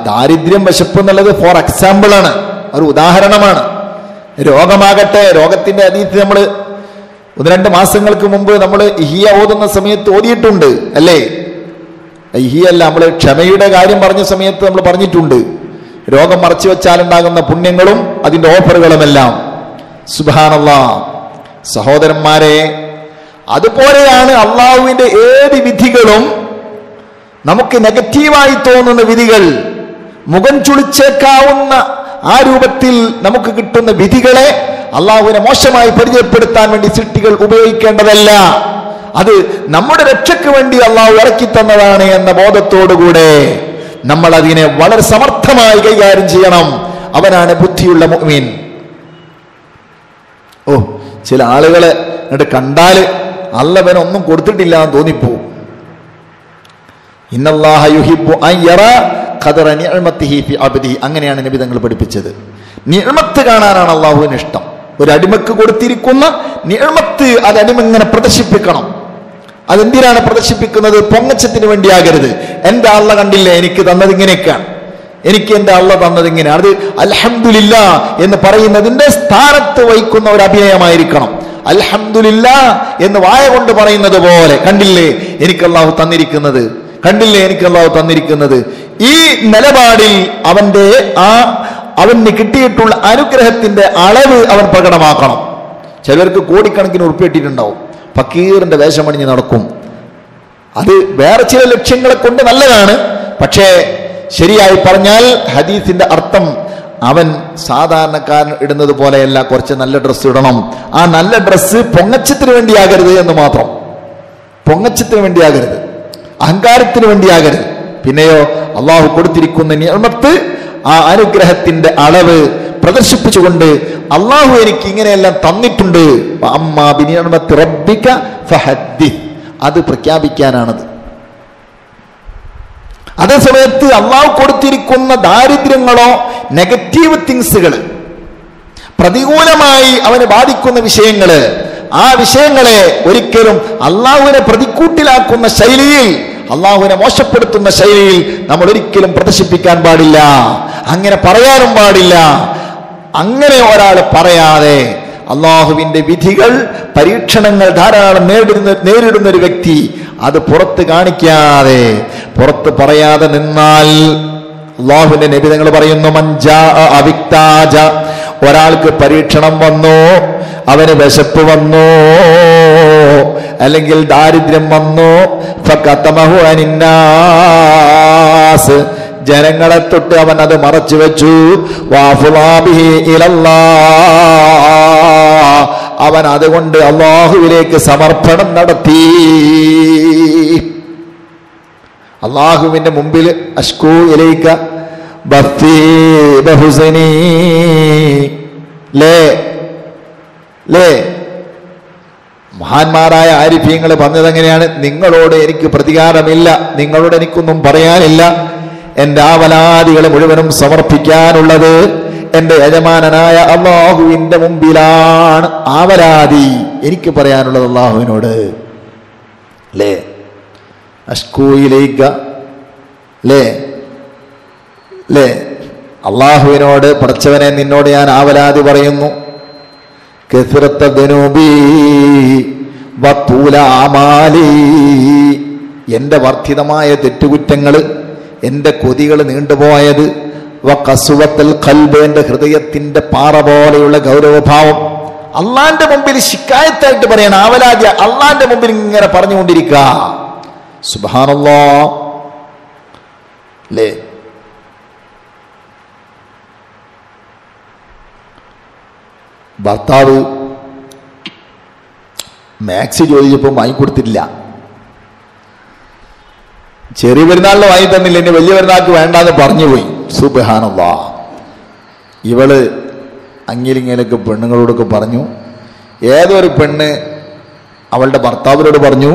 A: ദാരിദ്ര്യം വിശപ്പ് എന്നുള്ളത് ഫോർ എക്സാമ്പിൾ ആണ്, ഒരു ഉദാഹരണമാണ്. രോഗമാകട്ടെ, രോഗത്തിന്റെ അതീതി നമ്മൾ 1-2 മാസങ്ങൾക്ക് മുമ്പ് നമ്മൾ ഇഹിയ ഓതുന്ന സമയത്ത് ഓതിയിട്ടുണ്ട് അല്ലേ? ഇഹിയല്ല, നമ്മൾ ക്ഷമയുടെ കാര്യം പറഞ്ഞ സമയത്ത് നമ്മൾ പറഞ്ഞിട്ടുണ്ട്. രോഗം മറച്ചു വെച്ചാലുണ്ടാകുന്ന പുണ്യങ്ങളും അതിന്റെ ഓഫറുകളുമെല്ലാം. സുബ്ഹാനല്ലാഹ്. സഹോദരന്മാരെ, അതുപോലെയാണ് അള്ളാഹുവിന്റെ ഏത് വിധികളും നമുക്ക് നെഗറ്റീവായി തോന്നുന്ന വിധികൾ, മുഖം ചുളിച്ചേക്കാവുന്ന ആ രൂപത്തിൽ നമുക്ക് കിട്ടുന്ന വിധികളെ അള്ളാഹുവിനെ മോശമായി പരിചയപ്പെടുത്താൻ വേണ്ടി സൃഷ്ടികൾ ഉപയോഗിക്കേണ്ടതല്ല. അത് നമ്മുടെ രക്ഷയ്ക്ക് വേണ്ടി അള്ളാഹു ഇറക്കി തന്നതാണ് എന്ന ബോധത്തോടുകൂടെ നമ്മൾ അതിനെ വളരെ സമർത്ഥമായി കൈകാര്യം ചെയ്യണം. അവനാണ് ബുദ്ധിയുള്ള മുഅ്മിൻ. ചില ആളുകളെ എന്നിട്ട് കണ്ടാല് അള്ളവനൊന്നും കൊടുത്തിട്ടില്ല എന്ന് തോന്നിപ്പോവും. ഇന്നല്ലാഹ യുഹിബ്ബു അൻ യറാ ഖദറ നിഅമതിഹി ഫി അബ്ദിഹി, അങ്ങനെയാണ് നബി തങ്ങൾ പഠിപ്പിച്ചത്. നിഅമത്ത് കാണാനാണ് അള്ളാഹുവിന് ഇഷ്ടം. ഒരു അടിമക്ക് കൊടുത്തിരിക്കുന്ന നിഅമത്ത് അത് അടിമ ഇങ്ങനെ പ്രദർശിപ്പിക്കണം. അതെന്തിനാണ് പ്രദർശിപ്പിക്കുന്നത്? പൊങ്ങച്ചത്തിന് വേണ്ടിയാകരുത്. എന്റെ അള്ള കണ്ടില്ലേ എനിക്ക് തന്നത് ഇങ്ങനെയൊക്കെയാണ്, എനിക്ക് എന്റെ അള്ള തന്നത് ഇങ്ങനെയാണ്, അത് അൽഹംദുലില്ലാ എന്ന് പറയുന്നതിന്റെ സ്ഥാനത്ത് വഹിക്കുന്ന ഒരു അഭിനയമായിരിക്കണം. അൽഹംദുലില്ലാ എന്ന് വായ കൊണ്ട് പറയുന്നത് പോലെ, കണ്ടില്ലേ എനിക്ക് അള്ളാഹു തന്നിരിക്കുന്നത്, കണ്ടില്ലേ എനിക്ക് അള്ളാഹു തന്നിരിക്കുന്നത്. ഈ നിലപാടിൽ അവന് കിട്ടിയിട്ടുള്ള അനുഗ്രഹത്തിന്റെ അളവ് അവൻ പ്രകടമാക്കണം. ചിലർക്ക് കോടിക്കണക്കിന് ഉറുപ്പിക കിട്ടിയിട്ടുണ്ടാവും, ഫക്കീറിന്റെ വേഷമണിഞ്ഞ് നടക്കും. അത് വേറെ ചില ലക്ഷ്യങ്ങളെ കൊണ്ട് നല്ലതാണ്. പക്ഷേ ശരിയായി പറഞ്ഞാൽ ഹദീസിന്റെ അർത്ഥം അവൻ സാധാരണക്കാരൻ ഇടുന്നത് പോലെയല്ല, കുറച്ച് നല്ല ഡ്രസ്സ് ഇടണം. ആ നല്ല ഡ്രസ്സ് പൊങ്ങച്ചത്തിന് വേണ്ടിയാകരുത് എന്ന് മാത്രം. പൊങ്ങച്ചത്തിന് വേണ്ടിയാകരുത്, അഹങ്കാരത്തിന് വേണ്ടിയാകരുത്. പിന്നെയോ അള്ളാഹു കൊടുത്തിരിക്കുന്ന നിഅമത്ത്, ആ അനുഗ്രഹത്തിന്റെ അളവ് പ്രദർശിപ്പിച്ചുകൊണ്ട് അള്ളാഹു എനിക്ക് ഇങ്ങനെയെല്ലാം തന്നിട്ടുണ്ട്, അമ്മാ ബിനിഅമത്തി റബ്ബിക ഫഹദ്ദിസ്, അത് പ്രഖ്യാപിക്കാനാണത്. അതേ സമയത്ത് അള്ളാഹു കൊടുത്തിരിക്കുന്ന ദാരിദ്ര്യങ്ങളോ നെഗറ്റീവ് തിങ്സുകൾ, പ്രതികൂലമായി അവന് ബാധിക്കുന്ന വിഷയങ്ങള്, ആ വിഷയങ്ങളെ ഒരിക്കലും അള്ളാഹുവിനെ പ്രതിക്കൂട്ടിലാക്കുന്ന ശൈലിയിൽ, അള്ളാഹുവിനെ മോശപ്പെടുത്തുന്ന ശൈലിയിൽ നമ്മൾ ഒരിക്കലും പ്രദർശിപ്പിക്കാൻ പാടില്ല. അങ്ങനെ പറയാനും പാടില്ല. അങ്ങനെ ഒരാൾ പറയാതെ അള്ളാഹുവിന്റെ വിധികൾ, പരീക്ഷണങ്ങൾ ധാരാളം നേരിടുന്ന ഒരു വ്യക്തി അത് പുറത്ത് കാണിക്കാതെ, പുറത്ത് പറയാതെ നിന്നാൽ, അള്ളാഹുവിന്റെ നബി തങ്ങൾ പറയുന്നു, മൻജാ അവിക്താജ, ഒരാൾക്ക് പരീക്ഷണം വന്നു, അവന് വിശപ്പ് വന്നു, അല്ലെങ്കിൽ ദാരിദ്ര്യം വന്നു, ഫഖതമഹു അനിന്നാസ്, ജനങ്ങളെ തൊട്ട് അവൻ അത് മറച്ചു വെച്ചു, വാഫുലാബിഹി ഇലല്ലാഹ്, അവൻ അതുകൊണ്ട് അള്ളാഹുവിലേക്ക് സമർപ്പണം നടത്തി. അള്ളാഹുവിന്റെ മുമ്പിൽ അഷ്കൂ ഇലൈക ബത്തി ബഹുസനി, ലേ മഹാന്മാരായ ആരിഫീങ്ങൾ പറഞ്ഞത് എങ്ങനെയാണ്? നിങ്ങളോട് എനിക്ക് പ്രതികാരമില്ല, നിങ്ങളോട് എനിക്കൊന്നും പറയാനില്ല, എൻ്റെ ആവലാദികളെ മുഴുവനും സമർപ്പിക്കാനുള്ളത് എൻ്റെ യജമാനനായ അള്ളാഹുവിൻ്റെ മുമ്പിലാണ്. ആവലാതി എനിക്ക് പറയാനുള്ളത് അള്ളാഹുവിനോട്. ലേ അഷ്കൂയിലേക്ക ലേ ലേ അള്ളാഹുവിനോട്, പടച്ചവനെ നിന്നോട് ഞാൻ ആവലാതി പറയുന്നു, കസറത്ത ദുനൂബി വതൂല അമാലി, എൻ്റെ വർദ്ധിതമായ തെറ്റുകുറ്റങ്ങൾ, എൻ്റെ കൊതികൾ നീണ്ടുപോയത്, വഖസുവത്തുൽ ഖൽബ്, എൻ്റെ ഹൃദയത്തിൻ്റെ പാറ പോലെയുള്ള ഗൗരവഭാവം, അള്ളാന്റെ മുമ്പിൽ ശിക്കായത്തായിട്ട് പറയണം, ആവലാതി അള്ളാന്റെ മുമ്പിൽ ഇങ്ങനെ പറഞ്ഞുകൊണ്ടിരിക്കുക. സുബ്ഹാനല്ലാഹ്. അല്ലേ? ഭർത്താവ് മാക്സി ചോദിച്ചപ്പോൾ വാങ്ങിക്കൊടുത്തിട്ടില്ല. ചെറിയ പെരുന്നാളിന് വാങ്ങി തന്നില്ല, ഇനി വലിയ പെരുന്നാൾക്ക് വേണ്ടാന്ന് പറഞ്ഞുപോയി. സുബ്ഹാനല്ലാഹ്. ഇവള് അങ്ങിലിങ്ങലൊക്കെ പെണ്ണുങ്ങളോടൊക്കെ പറഞ്ഞു. ഏതൊരു പെണ്ണ് അവളുടെ ഭർത്താവിനോട് പറഞ്ഞു,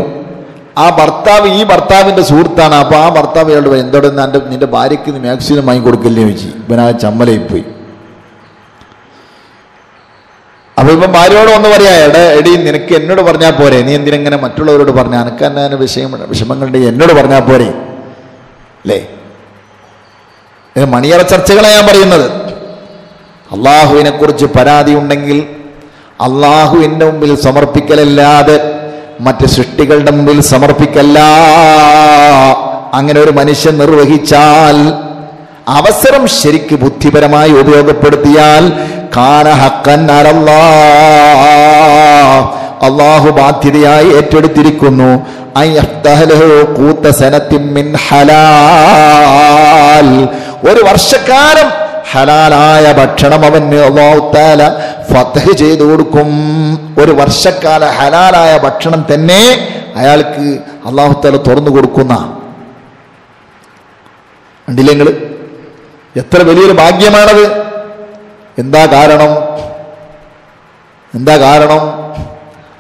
A: ആ ഭർത്താവ് ഈ ഭർത്താവിൻ്റെ സുഹൃത്താണ്. അപ്പോൾ ആ ഭർത്താവ് ഇയാളോട് പറഞ്ഞു, എന്തോടെ നിന്റെ ഭാര്യയ്ക്ക് നീ മാക്സിനും വാങ്ങിക്കൊടുക്കില്ലേ ചോദിച്ചു. ഇവനാ ചമ്മലായിപ്പോയി. അപ്പൊ ഇപ്പം ഭാര്യയോട് ഒന്ന് പറയാ, എടി നിനക്ക് എന്നോട് പറഞ്ഞാൽ പോരെ, നീ എന്തിനെങ്ങനെ മറ്റുള്ളവരോട് പറഞ്ഞാൽ, എനിക്ക് തന്നെ വിഷമങ്ങളുടെ എന്നോട് പറഞ്ഞാൽ പോരെ അല്ലേ? മണിയറ ചർച്ചകളെ ഞാൻ പറയുന്നത്. അള്ളാഹുവിനെ കുറിച്ച് പരാതി ഉണ്ടെങ്കിൽ അള്ളാഹുവിൻ്റെ മുമ്പിൽ സമർപ്പിക്കലല്ലാതെ മറ്റ് സൃഷ്ടികളുടെ മുമ്പിൽ സമർപ്പിക്കല്ല. അങ്ങനെ ഒരു മനുഷ്യൻ നിർവഹിച്ചാൽ, അവസരം ശരിക്ക് ബുദ്ധിപരമായി ഉപയോഗപ്പെടുത്തിയാൽ, കാന ഹഖൻ അലല്ലാഹ്, അള്ളാഹു ബാധ്യതയായി ഏറ്റെടുത്തിരിക്കുന്നു, ഒരു വർഷക്കാലം ഹലാലായ ഭക്ഷണം അവന് അല്ലാഹു തആല ഫത്ഹ് ചെയ്തു കൊടുക്കും. ഒരു വർഷക്കാല ഹലാലായ ഭക്ഷണം തന്നെ അയാൾക്ക് അല്ലാഹു തആല തുറന്നു കൊടുക്കുന്ന. കണ്ടില്ലേ നിങ്ങൾ? എത്ര വലിയൊരു ഭാഗ്യമാണത്. എന്താ കാരണം?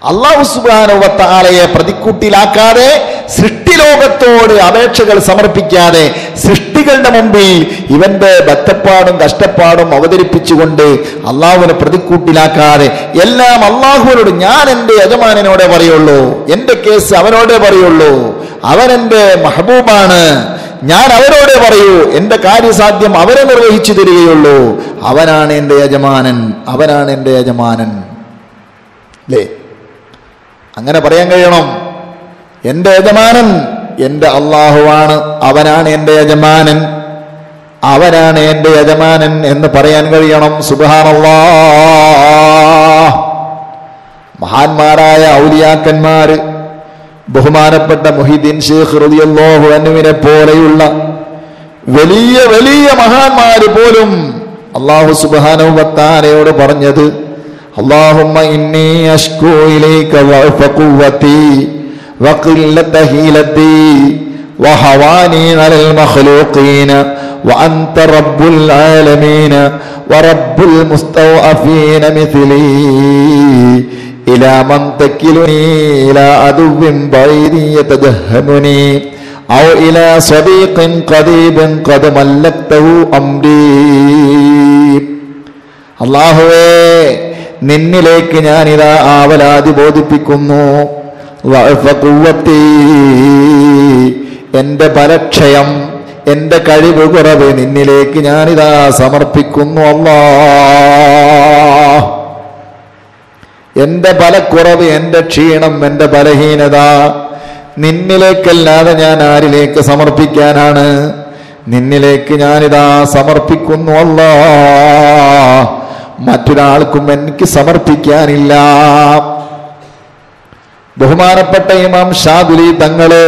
A: അല്ലാഹു സുബ്ഹാനഹു വ തആലയെ പ്രതിക്കൂട്ടിലാക്കാതെ, സൃഷ്ടിലോകത്തോട് അപേക്ഷകൾ സമർപ്പിക്കാതെ, സൃഷ്ടികളുടെ മുമ്പിൽ ഇവന്റെ ബത്തപ്പാടും കഷ്ടപ്പാടും അവതരിപ്പിച്ചുകൊണ്ട് അള്ളാഹുവിനെ പ്രതിക്കൂട്ടിലാക്കാതെ, എല്ലാം അള്ളാഹുവിനോട്, ഞാൻ എൻ്റെ യജമാനനോടെ പറയുള്ളൂ, എൻ്റെ കേസ് അവനോടേ പറയുള്ളൂ, അവൻ എൻ്റെ മഹബൂബാണ്, ഞാൻ അവരോടെ പറയൂ, എൻ്റെ കാര്യസാധ്യം അവരെ നിർവഹിച്ചു തരികയുള്ളൂ, അവനാണ് എൻ്റെ യജമാനൻ, അവനാണ് എൻ്റെ യജമാനൻ. അല്ലേ? അങ്ങനെ പറയാൻ കഴിയണം. എൻ്റെ യജമാനൻ എൻ്റെ അള്ളാഹുവാണ്, അവനാണ് എൻ്റെ യജമാനൻ, അവനാണ് എൻ്റെ യജമാനൻ എന്ന് പറയാൻ കഴിയണം. സുബ്ഹാനല്ലാഹ്. മഹാന്മാരായ ഔലിയാക്കന്മാര്, ബഹുമാനപ്പെട്ട മുഹീദ്ദീൻ ശൈഖ് റളിയല്ലാഹു അൻഹുവിനെ പോലെയുള്ള വലിയ വലിയ മഹാന്മാര് പോലും അല്ലാഹു സുബ്ഹാനഹു വ തആലയോട് പറഞ്ഞത്, അല്ലാഹുമ്മ ഇന്നി അശ്കൂ ഇലൈക വഅഫ ഖുവ്വതി വഖില്ലത ഹീലതി വഹവാനി അലൽ മഖ്ലൂഖീന وأنت رب العالمين ورب المستضعفين مثلي إلى من تكلني إلى عدو بعيد يتجهمني أو إلى صديق قريب قد ملكته أمري. അല്ലാഹുവേ, നിന്നിലേക്ക് ഞാനിതാ ആവലാതി ബോധിപ്പിക്കുന്നു. എന്റെ ബലക്ഷയം, എന്റെ കഴിവ് കുറവ് നിന്നിലേക്ക് ഞാനിതാ സമർപ്പിക്കുന്നു. അല്ലാഹ്, എന്റെ ബലക്കുറവ്, എന്റെ ക്ഷീണം, എന്റെ ബലഹീനത നിന്നിലേക്കല്ലാതെ ഞാൻ ആരിലേക്ക് സമർപ്പിക്കാനാണ്? നിന്നിലേക്ക് ഞാനിതാ സമർപ്പിക്കുന്നു. അല്ലാഹ്, മറ്റൊരാൾക്കും എനിക്ക് സമർപ്പിക്കാനില്ല. ബഹുമാനപ്പെട്ട ഇമാം ഷാദുലി തങ്ങള്,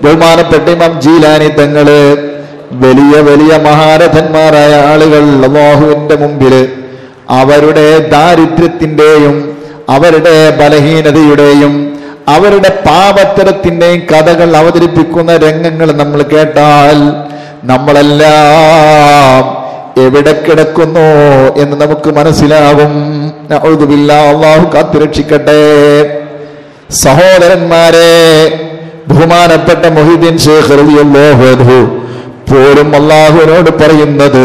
A: ബഹുമാനപ്പെട്ട ഇമാം ജീലാനി തങ്ങള്, വലിയ വലിയ മഹാരഥന്മാരായ ആളുകൾ അല്ലാഹുവിന്റെ മുമ്പില് അവരുടെ ദാരിദ്ര്യത്തിന്റെയും അവരുടെ ബലഹീനതയുടെയും അവരുടെ പാപത്തരത്തിന്റെയും കഥകൾ അവതരിപ്പിക്കുന്ന രംഗങ്ങൾ നമ്മൾ കേട്ടാൽ നമ്മളെല്ലാം എവിടെ കിടക്കുന്നു എന്ന് നമുക്ക് മനസ്സിലാകും. നഊദു ബില്ലാഹ്, അല്ലാഹു കാത്തുരക്ഷിക്കട്ടെ. സഹോദരന്മാരെ, ബഹുമാനപ്പെട്ട മുഹീദ്ദീൻ ശൈഖ് റളിയല്ലാഹു അൻഹു പോലും അല്ലാഹുവിനോട് പറയുന്നത്,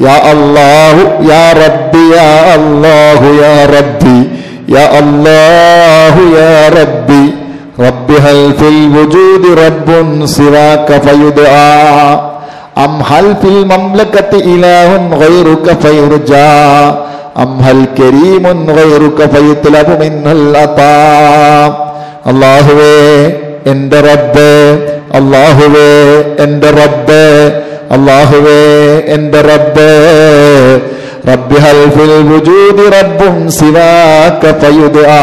A: യാ അല്ലാഹു യാ റബ്ബി യാ അല്ലാഹു യാ റബ്ബി യാ അല്ലാഹു യാ റബ്ബി റബ്ബി ഹൽ ഫിൽ വജൂദി റബ്ബുൻ സിവാക ഫയുദ്ആ അം ഹൽ ഫിൽ മംലകതി ഇലാഹുൻ ഗൈറുക ഫയുർജാ അം ഹൽ കരീമുൻ ഗൈറുക ഫയുത്ലബു മിന്നൽ അതാ. അല്ലാഹുവേ എന്റെ റബ്ബേ, അല്ലാഹുവേ എന്റെ റബ്ബേ, അല്ലാഹുവേ എന്റെ റബ്ബേ, റബ്ബി ഹൽ ഫിൽ വജൂദി റബ്ബുൻ സിവാക ഫയുദ്ആ.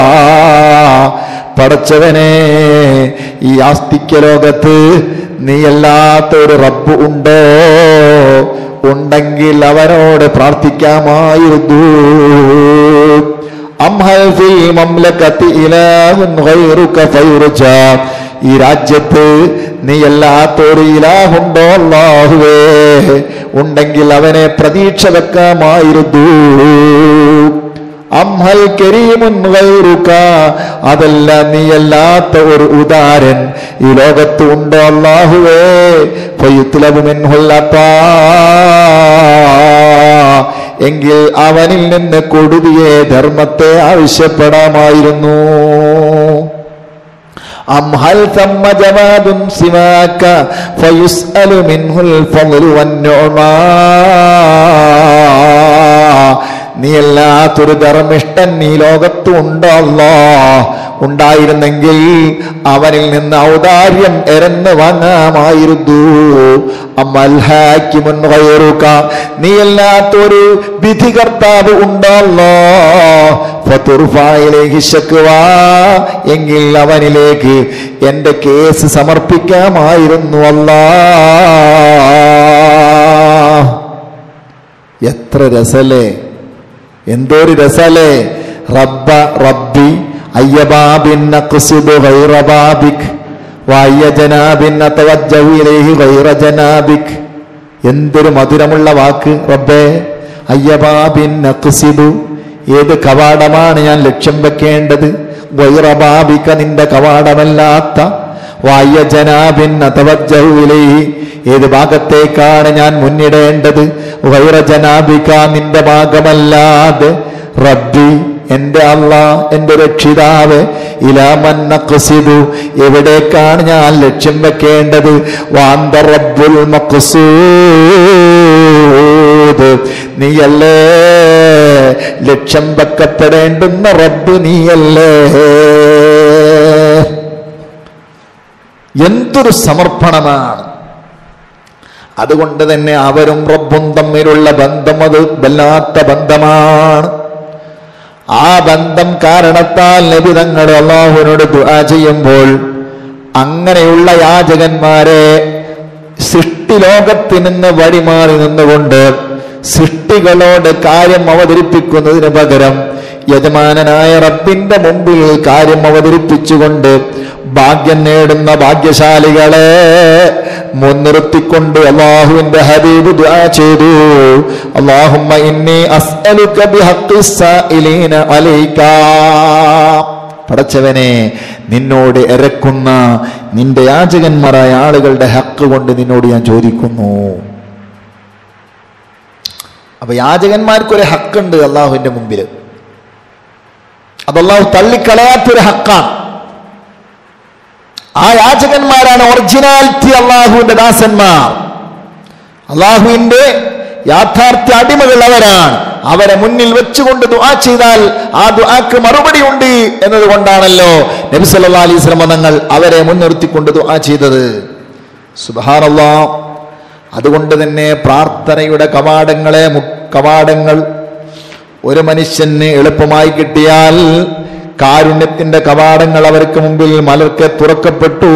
A: പടച്ചവനെ, ഈ ആസ്തിക്യ ലോകത്ത് നീയല്ലാത്ത ഒരു റബ്ബ് ഉണ്ടോ? ഉണ്ടെങ്കിൽ അവനോട് പ്രാർത്ഥിക്കാമായിരുന്നു. അം ഹൽ ഫിൽ മംലകതി ഇലാഹുൻ ഗൈറുക ഫയുർജാ. ഈ രാജ്യത്ത് നീയല്ലാത്തൊരു ഇലാഹുണ്ടോ അല്ലാഹുവേ? ഉണ്ടെങ്കിൽ അവനെ പ്രതീക്ഷ വെക്കാമായിരുന്നു. അം ഹൽ കരീമുൻ ഗൈറുക. അതല്ല, നീയല്ലാത്ത ഒരു ഉദാരൻ ഈ ലോകത്ത് ഉണ്ടോ അല്ലാഹുവേ? ഫയുത്ലബു മിൻഹുൽ അതാ. എങ്കിൽ അവനിൽ നിന്ന് കൊടുതിയെ ധർമ്മത്തെ ആവശ്യപ്പെടാമായിരുന്നു. അം ഹൽ തമ്മ ജവാദുൻ സിവാക ഫയുസ്അലു മിൻഹുൽ ഫളു വന്നുമാ. നീയല്ലാത്തൊരു ധർമ്മിഷ്ഠൻ ഈ ലോകത്ത് ഉണ്ടോ അല്ലാഹ്? ഉണ്ടായിരുന്നെങ്കിൽ അവനിൽ നിന്ന് ഔദാര്യം എരന്ന് വാങ്ങാമായിരുന്നു. അമ്മൽ ഹാക്കിമുൻ ഗൈറുക. നീയല്ലാത്തൊരു വിധികർത്താവ് ഉണ്ടോ അല്ലാഹ്? ഫതുർഫഅ ഇലൈഹി ശക്വാ. എങ്കിൽ അവനിലേക്ക് എന്റെ കേസ് സമർപ്പിക്കാമായിരുന്നു അല്ലാഹ്. എത്ര രസല്ലേ, എന്തോരു രസല്ലേ. റബ്ബ റബ്ബി അയ്യബാബിൻ നഖ്സിബു ഗൈറ ബാബിക് വഅയ്യ ജനാബിൻ നതവജ്ജഹു ഇലൈഹി ഗൈറ ജനാബിക്. എന്തൊരു മധുരമുള്ള വാക്ക് റബ്ബേ. അയ്യബാബിൻ നഖ്സിബു, ഏത് കവാടമാണ് ഞാൻ ലക്ഷ്യം വെക്കേണ്ടത്? ഗൈറ ബാബിക, നിന്റെ കവാടമല്ലാത്ത. വഅയ്യ ജനാബിൻ നതവജ്ജഹു ഇലൈഹി, ഏത് ഭാഗത്തേക്കാണ് ഞാൻ മുന്നിടേണ്ടത്? ഗൈറ ജനാബിക, നിന്റെ ഭാഗമല്ലാതെ. റബ്ബി, എന്റെ അല്ലാഹ്, എന്റെ രക്ഷിതാവ്. ഇലാ മൻ നഖ്സിദു, എവിടേക്കാണ് ഞാൻ ലക്ഷ്യം വെക്കേണ്ടത്? വഅന്ത റബ്ബുൽ മഖ്സൂദ്, നീയല്ലേ ലക്ഷ്യം വെക്കപ്പെടേണ്ടുന്ന റബ്ബ്, നീയല്ലേ. എന്തൊരു സമർപ്പണമാണ്. അതുകൊണ്ട് തന്നെ അവരും റബ്ബും തമ്മിലുള്ള ബന്ധം അത് വല്ലാത്ത ബന്ധമാണ്. ആ ബന്ധം കാരണത്താൽ നബി തങ്ങൾ അല്ലാഹുവിനോട് ദുആ ചെയ്യുമ്പോൾ അങ്ങനെയുള്ള യാചകന്മാരെ സൃഷ്ടിലോകത്തിൽ നിന്ന് വഴിമാറി നിന്നുകൊണ്ട് സൃഷ്ടികളോട് കാര്യം അവതരിപ്പിക്കുന്നതിന് പകരം യജമാനനായ റബ്ബിന്റെ മുമ്പിൽ കാര്യം അവതരിപ്പിച്ചുകൊണ്ട് ഭാഗ്യം നേടുന്ന ഭാഗ്യശാലികളെ, മുൻനിർത്തിക്കൊണ്ട് അല്ലാഹുവിന്റെ ഹബീബ് ദുആ ചെയ്തു, അല്ലാഹുമ്മ ഇന്നി അസ്അലുക ബിഹഖ്ഖിസ് സായിലീന അലൈക. പടച്ചവനെ, നിന്നോട് ഇരക്കുന്ന നിന്റെ യാചകന്മാരായ ആളുകളുടെ ഹക്ക് കൊണ്ട് നിന്നോട് ഞാൻ ചോദിക്കുന്നു. അപ്പൊ യാചകന്മാർക്കൊരു ഹക്കുണ്ട് അള്ളാഹുവിന്റെ മുമ്പിൽ. അത് അള്ളാഹു തള്ളിക്കളയാത്തൊരു ഹക്കാണ്. ആ യാചകന്മാരാണ് ഒറിജിനാലിറ്റി അള്ളാഹുവിന്റെ ദാസന്മാർ, അള്ളാഹുവിന്റെ യാഥാർത്ഥ്യ അടിമകൾ അവരാണ്. അവരെ മുന്നിൽ വെച്ചുകൊണ്ട് ദുആ ചെയ്താൽ ആ ദുആക്ക് മറുപടി ഉണ്ട് എന്നതുകൊണ്ടാണല്ലോ നബി സല്ലല്ലാഹു അലൈഹി വസല്ലം തങ്ങൾ അവരെ മുൻനിർത്തിക്കൊണ്ട് ദുആ ചെയ്തത്. സുബ്ഹാനല്ലാഹ്. അതുകൊണ്ട് തന്നെ പ്രാർത്ഥനയുടെ കവാടങ്ങൾ ഒരു മനുഷ്യന് എളുപ്പമായി കിട്ടിയാൽ കാരുണ്യത്തിന്റെ കവാടങ്ങൾ അവർക്ക് മുമ്പിൽ മലർക്കെ തുറക്കപ്പെട്ടു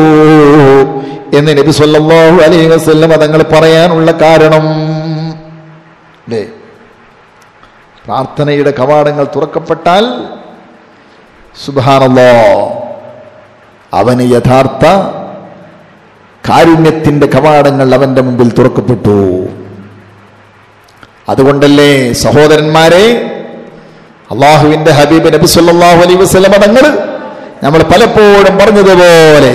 A: എന്ന് നബി സല്ലല്ലാഹു അലൈഹി വസല്ലം തങ്ങൾ പറയാനുള്ള കാരണം അല്ലേ? പ്രാർത്ഥനയുടെ കവാടങ്ങൾ തുറക്കപ്പെട്ടാൽ സുബ്ഹാനല്ലാഹ്, അവന് യഥാർത്ഥ കാരുണ്യത്തിന്റെ കവാടങ്ങൾ അവന്റെ മുമ്പിൽ തുറക്കപ്പെട്ടു. അതുകൊണ്ടല്ലേ സഹോദരന്മാരെ, അള്ളാഹുവിന്റെ ഹബീബ് നബി സല്ലല്ലാഹു അലൈഹി വസല്ലം തങ്ങൾ നമ്മൾ പലപ്പോഴും പറഞ്ഞതുപോലെ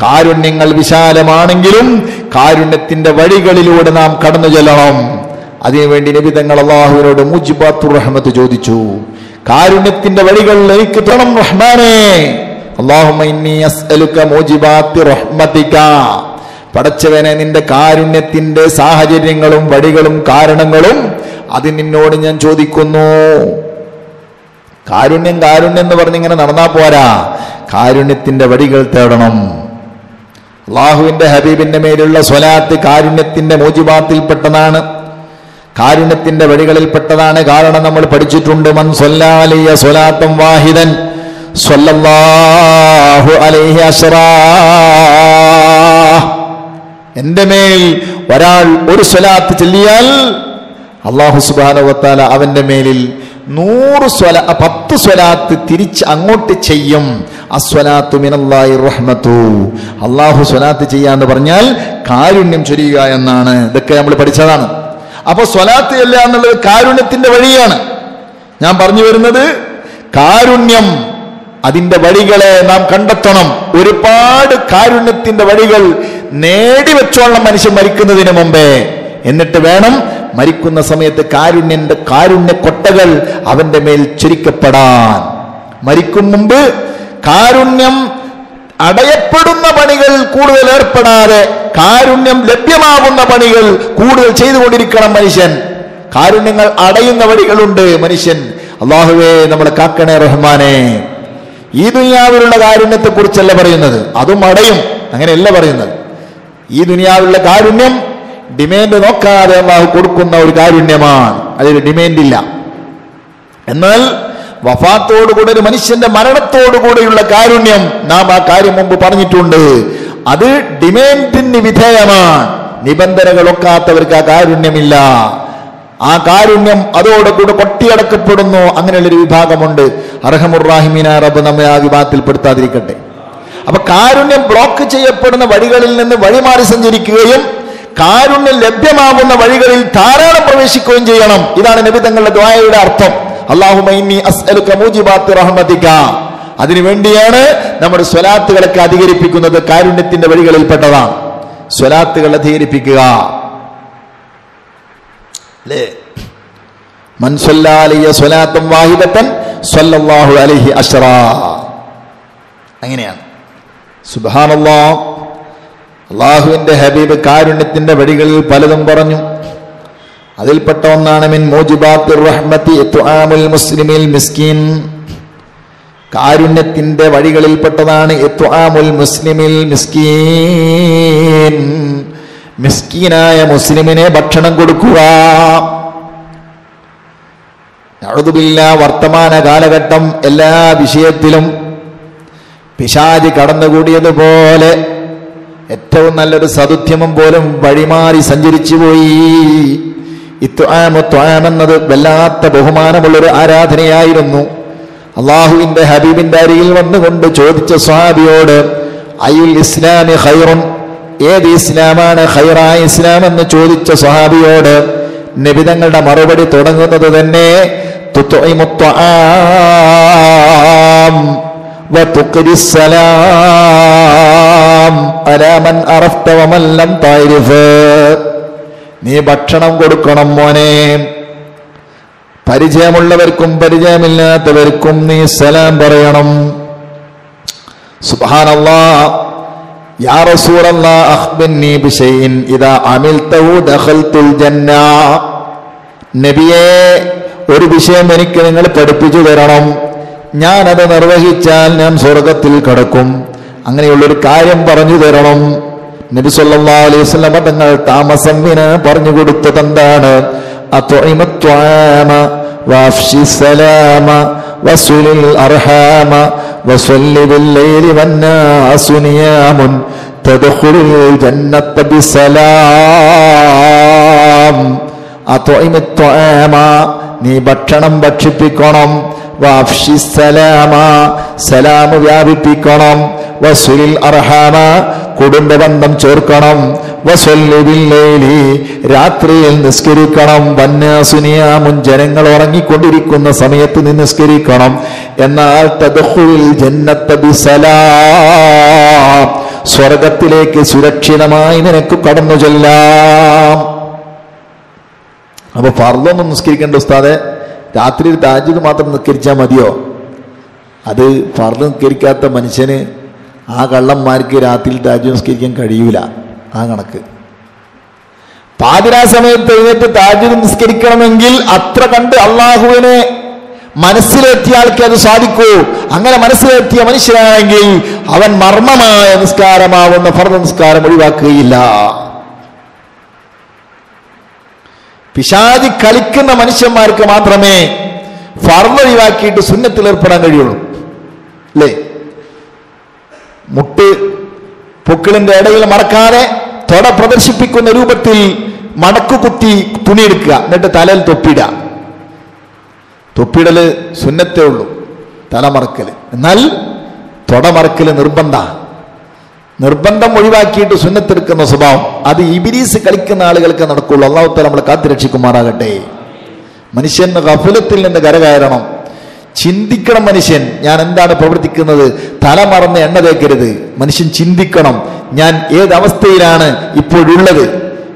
A: കാരുണ്യങ്ങൾ വിശാലമാണെങ്കിലും കാരുണ്യത്തിന്റെ വഴികളിലൂടെ നാം കടന്നു ചെല്ലണം. അതിനുവേണ്ടി നബി തങ്ങൾ അള്ളാഹുവിനോട് മുജിബാത്തുർ റഹ്മത്ത് ചോദിച്ചു. കാരുണ്യത്തിന്റെ വഴികളിൽ എനിക്ക് തരണം റഹ്മാനേ. അല്ലാഹുമ്മ ഇന്നി അസ്അലുക മുജിബാത്തി റഹ്മതിക. പടച്ചവനെ, നിന്റെ കാരുണ്യത്തിന്റെ സാഹചര്യങ്ങളും വഴികളും കാരണങ്ങളും അത് നിന്നോട് ഞാൻ ചോദിക്കുന്നു. കാരുണ്യം എന്ന് പറഞ്ഞിങ്ങനെ നടന്നാ പോരാ, കാരുണ്യത്തിന്റെ വഴികൾ തേടണം. അള്ളാഹുവിന്റെ ഹബീബിന്റെ മേലുള്ള സ്വലാത്ത് കാരുണ്യത്തിന്റെ മോജിബാത്തിൽപ്പെട്ടതാണ്, കാരുണ്യത്തിന്റെ വഴികളിൽപ്പെട്ടതാണ്. കാരണം നമ്മൾ പഠിച്ചിട്ടുണ്ട്, മൻ സ്വല്ലാ അലയ്യ സ്വലാത്തൻ വാഹിദൻ സ്വല്ലല്ലാഹു അലൈഹി അശ്റാ. എന്റെ മേൽ ഒരാൾ ഒരു സ്വലാത്ത് ചൊല്ലിയാൽ അല്ലാഹു സുബ്ഹാനഹു വ തആല അവന്റെ മേലിൽ 10 സ്വലാത്ത് തിരിച്ച് അങ്ങോട്ട് ചെയ്യും. അസ്വലാത്തു മിനല്ലാഹി റഹ്മത്തു. അല്ലാഹു സ്വലാത്ത് ചെയ്യാന്ന് പറഞ്ഞാൽ കാരുണ്യം ചൊരിയുക എന്നാണ്. ഇതൊക്കെ നമ്മൾ പഠിച്ചതാണ്. അപ്പൊ സ്വലാത്ത് ചെല്ലുക എന്നുള്ളത് കാരുണ്യത്തിന്റെ വഴിയാണ്. ഞാൻ പറഞ്ഞു വരുന്നത്, കാരുണ്യം അതിന്റെ വഴികളെ നാം കണ്ടെത്തണം. ഒരുപാട് കാരുണ്യത്തിന്റെ വഴികൾ നേടിവെച്ചോളണം മനുഷ്യൻ മരിക്കുന്നതിന് മുമ്പേ. എന്നിട്ട് വേണം മരിക്കുന്ന സമയത്ത് കാരുണ്യ കൊട്ടകൾ അവന്റെ മേൽ ചൊരിക്കപ്പെടാൻ. മരിക്കും മുമ്പ് കാരുണ്യം അടയപ്പെടുന്ന പണികൾ കൂടുതൽ ഏർപ്പെടാതെ കാരുണ്യം ലഭ്യമാകുന്ന പണികൾ കൂടുതൽ ചെയ്തുകൊണ്ടിരിക്കണം മനുഷ്യൻ. കാരുണ്യങ്ങൾ അടയുന്ന വഴികളുണ്ട് മനുഷ്യൻ. അല്ലാഹുവേ, നമ്മളെ കാക്കണേ റഹ്മാനെ. ഈ ദുനിയാവിലുള്ള കാരുണ്യത്തെ കുറിച്ചല്ല പറയുന്നത്, അതും അടയും, അങ്ങനെയല്ല പറയുന്നത്. ഈ ദുനിയാവിലുള്ള കാരുണ്യം ഡിമാൻഡ് നോക്കാതെ അല്ലാഹു കൊടുക്കുന്ന ഒരു കാരുണ്യമാണ്, അതിന് ഡിമാൻഡില്ല. എന്നാൽ വഫാത്തോടുകൂടെ ഒരു മനുഷ്യന്റെ മരണത്തോടുകൂടെയുള്ള കാരുണ്യം, നാം ആ കാര്യം മുമ്പ് പറഞ്ഞിട്ടുണ്ട്, അത് ഡിമാൻഡിന് വിധേയമാണ്. നിബന്ധനകളൊക്കാത്തവർക്ക് ആ കാരുണ്യമില്ല. ആ കാരുണ്യം അതോടുകൂടെ കൊട്ടിയടക്കപ്പെടുന്നു. അങ്ങനെയുള്ളൊരു വിഭാഗമുണ്ട്. അർഹമുർ റഹീമീനായ റബ്ബ് നമ്മെ ആ വിഭാഗത്തിൽപ്പെടുത്താതിരിക്കട്ടെ. അപ്പൊ കാരുണ്യം ബ്ലോക്ക് ചെയ്യപ്പെടുന്ന വഴികളിൽ നിന്ന് വഴിമാറി സഞ്ചരിക്കുകയും കാരുണ്യം ലഭ്യമാകുന്ന വഴികളിൽ ധാരാളം പ്രവേശിക്കുകയും ചെയ്യണം. ഇതാണ് നബി തങ്ങളുടെ ദുആയുടെ അർത്ഥം. അല്ലാഹുമ്മ ഇന്നി അസ്അലുക മുജിബാത്തി റഹ്മതിക. അതിനുവേണ്ടിയാണ് നമ്മുടെ സ്വലാത്തുകളൊക്കെ അധികരിപ്പിക്കുന്നത്. കാരുണ്യത്തിന്റെ വഴികളിൽപ്പെട്ടതാണ് സ്വലാത്തുകൾ അധികരിപ്പിക്കുക. അല്ലേ? മൻ സ്വല്ലാ അലയ്യ സ്വലാത്തൻ വാഹിദതൻ സ്വല്ലല്ലാഹു അലൈഹി അശ്റാ. അങ്ങനെയാണ്. സുബ്ഹാനല്ലാഹ്. അല്ലാഹുവിന്റെ ഹബീബ് കാരുണ്യത്തിന്റെ വഴികളിൽ പലതും പറഞ്ഞു. അതിൽപ്പെട്ട ഒന്നാണ് മിൻ മുജിബാത്തിർ റഹ്മതി ഇത്ആമുൽ മുസ്ലിമിൽ മിസ്കീൻ. കാരുണ്യത്തിന്റെ വഴികളിൽപ്പെട്ടതാണ് ഇത്ആമുൽ മുസ്ലിമിൽ മിസ്കീൻ. മിസ്കീനായ മുസ്ലിമിനെ ഭക്ഷണം കൊടുക്കുക. നഅൂദു ബില്ലാഹ്. വർത്തമാന കാലഘട്ടം എല്ലാ വിഷയത്തിലും പിശാച് കടന്നുകൂടിയതുപോലെ ഏറ്റവും നല്ലൊരു സദുദ്യമം പോലും വഴിമാറി സഞ്ചരിച്ചു പോയി. ഇത്ആം എന്നത് വല്ലാത്ത ബഹുമാനമുള്ളൊരു ആരാധനയായിരുന്നു. അള്ളാഹുവിന്റെ ഹബീബിന്റെ അരികിൽ വന്നുകൊണ്ട് ചോദിച്ച സ്വഹാബിയോട്, അയ്യുൽ ഇസ്ലാമി ഖൈറുൻ, ഏത് ഇസ്ലാമാണ് ഖൈറായ ഇസ്ലാം എന്ന് ചോദിച്ച സ്വഹാബിയോട് നബി തങ്ങളുടെ മറുപടി തുടങ്ങുന്നത് തന്നെ തുത്ഇമുത് ത്വആം വതുഖ്രിസ് സലാം അലാ മൻ അറഫ്ത വമൻ ലം തഅരിഫ്. നീ ഭക്ഷണം കൊടുക്കണം മോനെ, പരിചയമുള്ളവർക്കും പരിചയമില്ലാത്തവർക്കും നീ സലാം പറയണം. സുബ്ഹാനല്ലാഹ്. യാ റസൂലല്ലാഹ് അഖ്ബിർനി ബിശൈഇൻ ഇദാ അമിൽതഹു ദഖൽതുൽ ജന്ന. നബിയേ, ഒരു വിഷയം എനിക്ക് നിങ്ങൾ പഠിപ്പിച്ചു തരണം, ഞാനത് നിർവഹിച്ചാൽ ഞാൻ സ്വർഗത്തിൽ കടക്കും. അങ്ങനെയുള്ളൊരു കാര്യം പറഞ്ഞു തരണം. നബി സല്ലല്ലാഹു അലൈഹി വസല്ലം തങ്ങൾ താമസം പറഞ്ഞു കൊടുത്തത് എന്താണ്? അത്ഇമുത് ത്വആമ വഅഫ്ശി സലാമ വസുലിൽ അർഹാമ വസല്ലി ബില്ലൈലി വന്നാസു നിയാമുൻ തദ്ഖുലുൽ ജന്നത ബിസലാം. അത്ഇമുത് ത്വആമ, നീ ഭക്ഷണം ഭക്ഷിപ്പിക്കണം. വഅഫ്ശി സലാമ, സലാം വ്യാപിപ്പിക്കണം. വസുലിൽ അർഹാമ, കുടുംബബന്ധം ചേർക്കണം. വസല്ലി ബില്ലൈലി, രാത്രിയിൽ നിസ്കരിക്കണം. വന്നാസു നിയാമുൻ, ജനങ്ങൾ ഉറങ്ങിക്കൊണ്ടിരിക്കുന്ന സമയത്ത് നീ നിസ്കരിക്കണം. എന്നാൽ തദ്ഖുലുൽ ജന്നത ബിസലാം, സ്വർഗത്തിലേക്ക് സുരക്ഷിതമായി നിനക്ക് കടന്നു ചെല്ലാം. അപ്പൊ ഫർളൊന്നും നിസ്കരിക്കേണ്ട ഉസ്താദെ, രാത്രി തഹജ്ജുദ് മാത്രം നിസ്കരിച്ചാൽ മതിയോ? അത് ഫർള് നിസ്കരിക്കാത്ത മനുഷ്യന്, ആ കള്ളന്മാർക്ക് രാത്രി തഹജ്ജുദ് നിസ്കരിക്കാൻ കഴിയൂല. ആ കണക്ക്. പാതിരാ സമയത്ത് എഴുന്നേറ്റ് തഹജ്ജുദ് നിസ്കരിക്കണമെങ്കിൽ അത്ര കണ്ട് അള്ളാഹുവിനെ മനസ്സിലെത്തിയ ആൾക്ക് അത് സാധിക്കൂ. അങ്ങനെ മനസ്സിലെത്തിയ മനുഷ്യനാണെങ്കിൽ അവൻ മർമ്മമായ നിസ്കാരമാവുന്ന ഫർള് നിസ്കാരം ഒഴിവാക്കുകയില്ല. പിശാചി കളിക്കുന്ന മനുഷ്യന്മാർക്ക് മാത്രമേ ഫർള് ഒഴിവാക്കിയിട്ട് സുന്നത്തിൽ ഏർപ്പെടാൻ കഴിയുള്ളൂ, അല്ലേ? മുട്ട് പൊക്കിളിന്റെ ഇടയിൽ മടക്കാതെ തൊട പ്രദർശിപ്പിക്കുന്ന രൂപത്തിൽ മടക്കു കുത്തി തുണിയെടുക്കുക, എന്നിട്ട് തലയിൽ തൊപ്പിയിടുക. തൊപ്പിയിടല് സുന്നത്തേ ഉള്ളൂ, തലമറക്കല്. എന്നാൽ തൊടമറക്കല് നിർബന്ധം ഒഴിവാക്കിയിട്ട് സുന്നത്തെടുക്കുന്ന സ്വഭാവം, അത് ഇബ്ലീസ് കളിക്കുന്ന ആളുകൾക്ക് നടക്കുള്ളൂ. അല്ലാഹു തആല നമ്മളെ കാത്തുരക്ഷിക്കുമാറാകട്ടെ. മനുഷ്യൻ ഗഫലത്തിൽ നിന്ന് കരകയറണം, ചിന്തിക്കണം. മനുഷ്യൻ ഞാൻ എന്താണ് പ്രവർത്തിക്കുന്നത്, തലമറന്ന് എണ്ണ തേക്കരുത്. മനുഷ്യൻ ചിന്തിക്കണം, ഞാൻ ഏതവസ്ഥയിലാണ് ഇപ്പോഴുള്ളത്,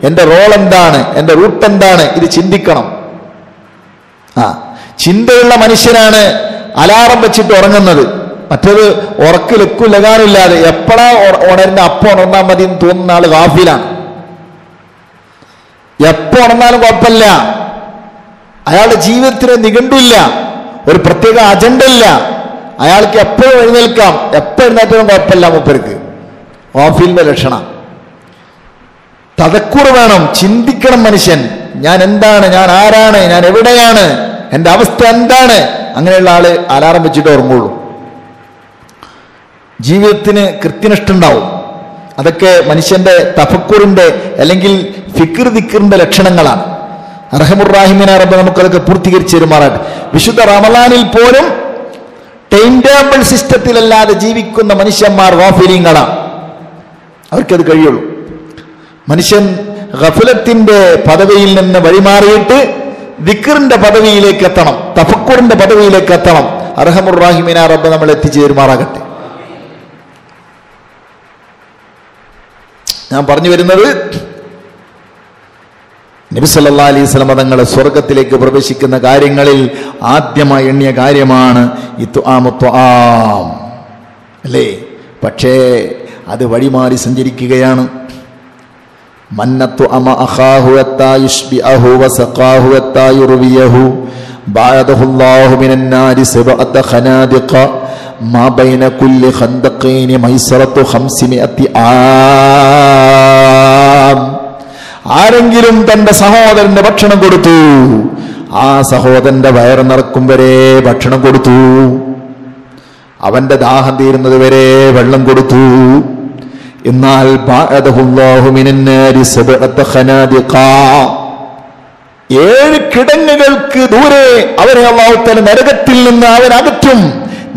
A: എൻ്റെ റോൾ എന്താണ്, എൻ്റെ റൂട്ട് എന്താണ്, ഇത് ചിന്തിക്കണം. ചിന്തയുള്ള മനുഷ്യനാണ് അലാറം വെച്ചിട്ട് ഉറങ്ങുന്നത്. മറ്റേത് ഉറക്ക് ലക്കും ലകാനില്ലാതെ എപ്പോഴാ ഉണരുന്ന അപ്പം ഉണർന്നാൽ മതി എന്ന് തോന്നുന്ന ആള് ഗാഫിലാണ്. എപ്പോ ഉണർന്നാലും കുഴപ്പമില്ല, അയാളുടെ ജീവിതത്തിന് നിഘണ്ടുമില്ല, ഒരു പ്രത്യേക അജണ്ട ഇല്ല. അയാൾക്ക് എപ്പോഴും എഴുന്നേൽക്കാം, എപ്പോൾ എഴുന്നേറ്റാലും കുഴപ്പമില്ല. മൂപ്പർക്ക് ഗാഫിലിന്റെ ലക്ഷണം. തദക്കുർ വേണം, ചിന്തിക്കണം മനുഷ്യൻ. ഞാൻ എന്താണ്, ഞാൻ ആരാണ്, ഞാൻ എവിടെയാണ്, എൻ്റെ അവസ്ഥ എന്താണ്. അങ്ങനെയുള്ള ആള് അലാറം വെച്ചിട്ട് ഉറങ്ങുള്ളൂ. ജീവിതത്തിന് കൃത്യനിഷ്ഠുണ്ടാവും. അതൊക്കെ മനുഷ്യന്റെ തഫക്കുറിന്റെ അല്ലെങ്കിൽ ഫിക്ർ ദിക്റിന്റെ ലക്ഷണങ്ങളാണ്. അർഹമുർ-റാഹിമീനായ റബ്ബ് നമുക്കതൊക്കെ പൂർത്തീകരിച്ചു തരുമാറാകട്ടെ. വിശുദ്ധ റമളാനിൽ പോലും ടൈം ടേബിൾ സിസ്റ്റത്തിലല്ലാതെ ജീവിക്കുന്ന മനുഷ്യന്മാർ ഗാഫിലീങ്ങളാണ്. അവർക്കത് കഴിയുള്ളൂ. മനുഷ്യൻ ഗഫലത്തിന്റെ പദവിയിൽ നിന്ന് വഴിമാറിയിട്ട് ദിക്റിന്റെ പദവിയിലേക്ക് എത്തണം, തഫക്കുറിന്റെ പദവിയിലേക്ക് എത്തണം. അർഹമുർ-റാഹിമീനായ റബ്ബ് നമ്മൾ എത്തിച്ചു തരുമാറാകട്ടെ. ഞാൻ പറഞ്ഞു വരുന്നത്, നബി സല്ലല്ലാഹു അലൈഹി വസല്ലം തങ്ങൾ സ്വർഗത്തിലേക്ക് പ്രവേശിക്കുന്ന കാര്യങ്ങളിൽ ആദ്യമായി എണ്ണിയ കാര്യമാണ് ഇത്ആമുത് ത്വആം, അല്ലേ? പക്ഷേ അത് വഴിമാറി സഞ്ചരിക്കുകയാണ്. മന്നത്തു അമ അഖാഹു ഹത്താ യുശ്ബിഅഹു വസഖാഹു ഹത്താ യുർവിയഹു ബഅദഹുല്ലാഹു മിനൻ നാരി സബഅത ഖനാദിഖ മാ ബൈന കുല്ലി ഖന്ദഖൈനി മൈസറത്തു 500 ആം. ആരെങ്കിലും തന്റെ സഹോദരന്റെ ഭക്ഷണം കൊടുത്തു, ആ സഹോദരന്റെ വയറ് നിറക്കും വരെ ഭക്ഷണം കൊടുത്തു, അവന്റെ ദാഹം തീരുന്നത് വരെ വെള്ളം കൊടുത്തു. എന്നാൽ ബഅദഹുല്ലാഹു മിനൻ നാരി സബഅത ഖനാദിഖ, 7 കിടങ്ങുകൾക്ക് ദൂരെ അവരെ അല്ലാഹു തആല നരകത്തിൽ നിന്ന് അവൻ അകറ്റും.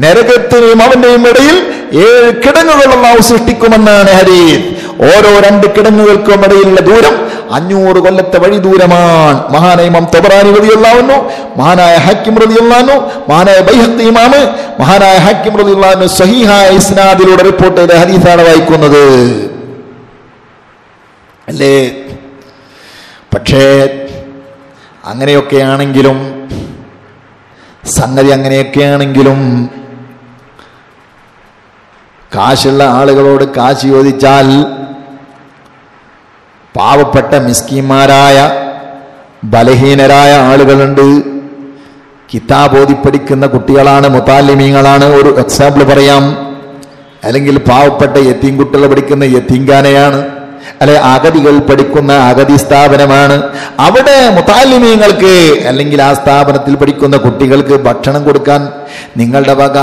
A: നരകത്തിനും അവന്റെയും ഇടയിൽ 7 കിടങ്ങുകൾ അല്ലാഹു സൃഷ്ടിക്കുമെന്നാണ് ഹദീസ്. ഓരോ 2 കിടങ്ങുകൾക്കും ഇടയിലുള്ള ദൂരം 500 കൊല്ലത്തെ വഴി ദൂരമാണ്. മഹാനായ ഇമാം തബറാനി റളിയല്ലാഹു അൻഹു, മഹാനായ ഹാക്കിം റളിയല്ലാഹു അൻഹു, മഹാനായ ബൈഹഖി ഇമാം, മഹാനായ ഹാക്കിം റളിയല്ലാഹു അൻഹു സഹീഹായ ഇസ്നാദിലൂടെ റിപ്പോർട്ട് ചെയ്ത ഹദീസാണ് വായിക്കുന്നത് അല്ലേ. പക്ഷേ അങ്ങനെയൊക്കെയാണെങ്കിലും, സംഗതി അങ്ങനെയൊക്കെയാണെങ്കിലും കാശുള്ള ആളുകളോട് കാശ് ചോദിച്ചാൽ പാവപ്പെട്ട മിസ്കീന്മാരായ ബലഹീനരായ ആളുകളുണ്ട്. കിതാബ് ഓതി പഠിക്കുന്ന കുട്ടികളാണ്, മുതാലിമീങ്ങളാണ്. ഒരു എക്സാമ്പിൾ പറയാം. അല്ലെങ്കിൽ പാവപ്പെട്ട യത്തീം കുട്ടികൾ പഠിക്കുന്ന യത്തീംഖാനയാണ്, അല്ലെ അഗതികൾ പഠിക്കുന്ന അഗതി സ്ഥാപനമാണ്. അവിടെ മുതാലിമീങ്ങൾക്ക് അല്ലെങ്കിൽ ആ സ്ഥാപനത്തിൽ പഠിക്കുന്ന കുട്ടികൾക്ക് ഭക്ഷണം കൊടുക്കാൻ നിങ്ങളുടെ വക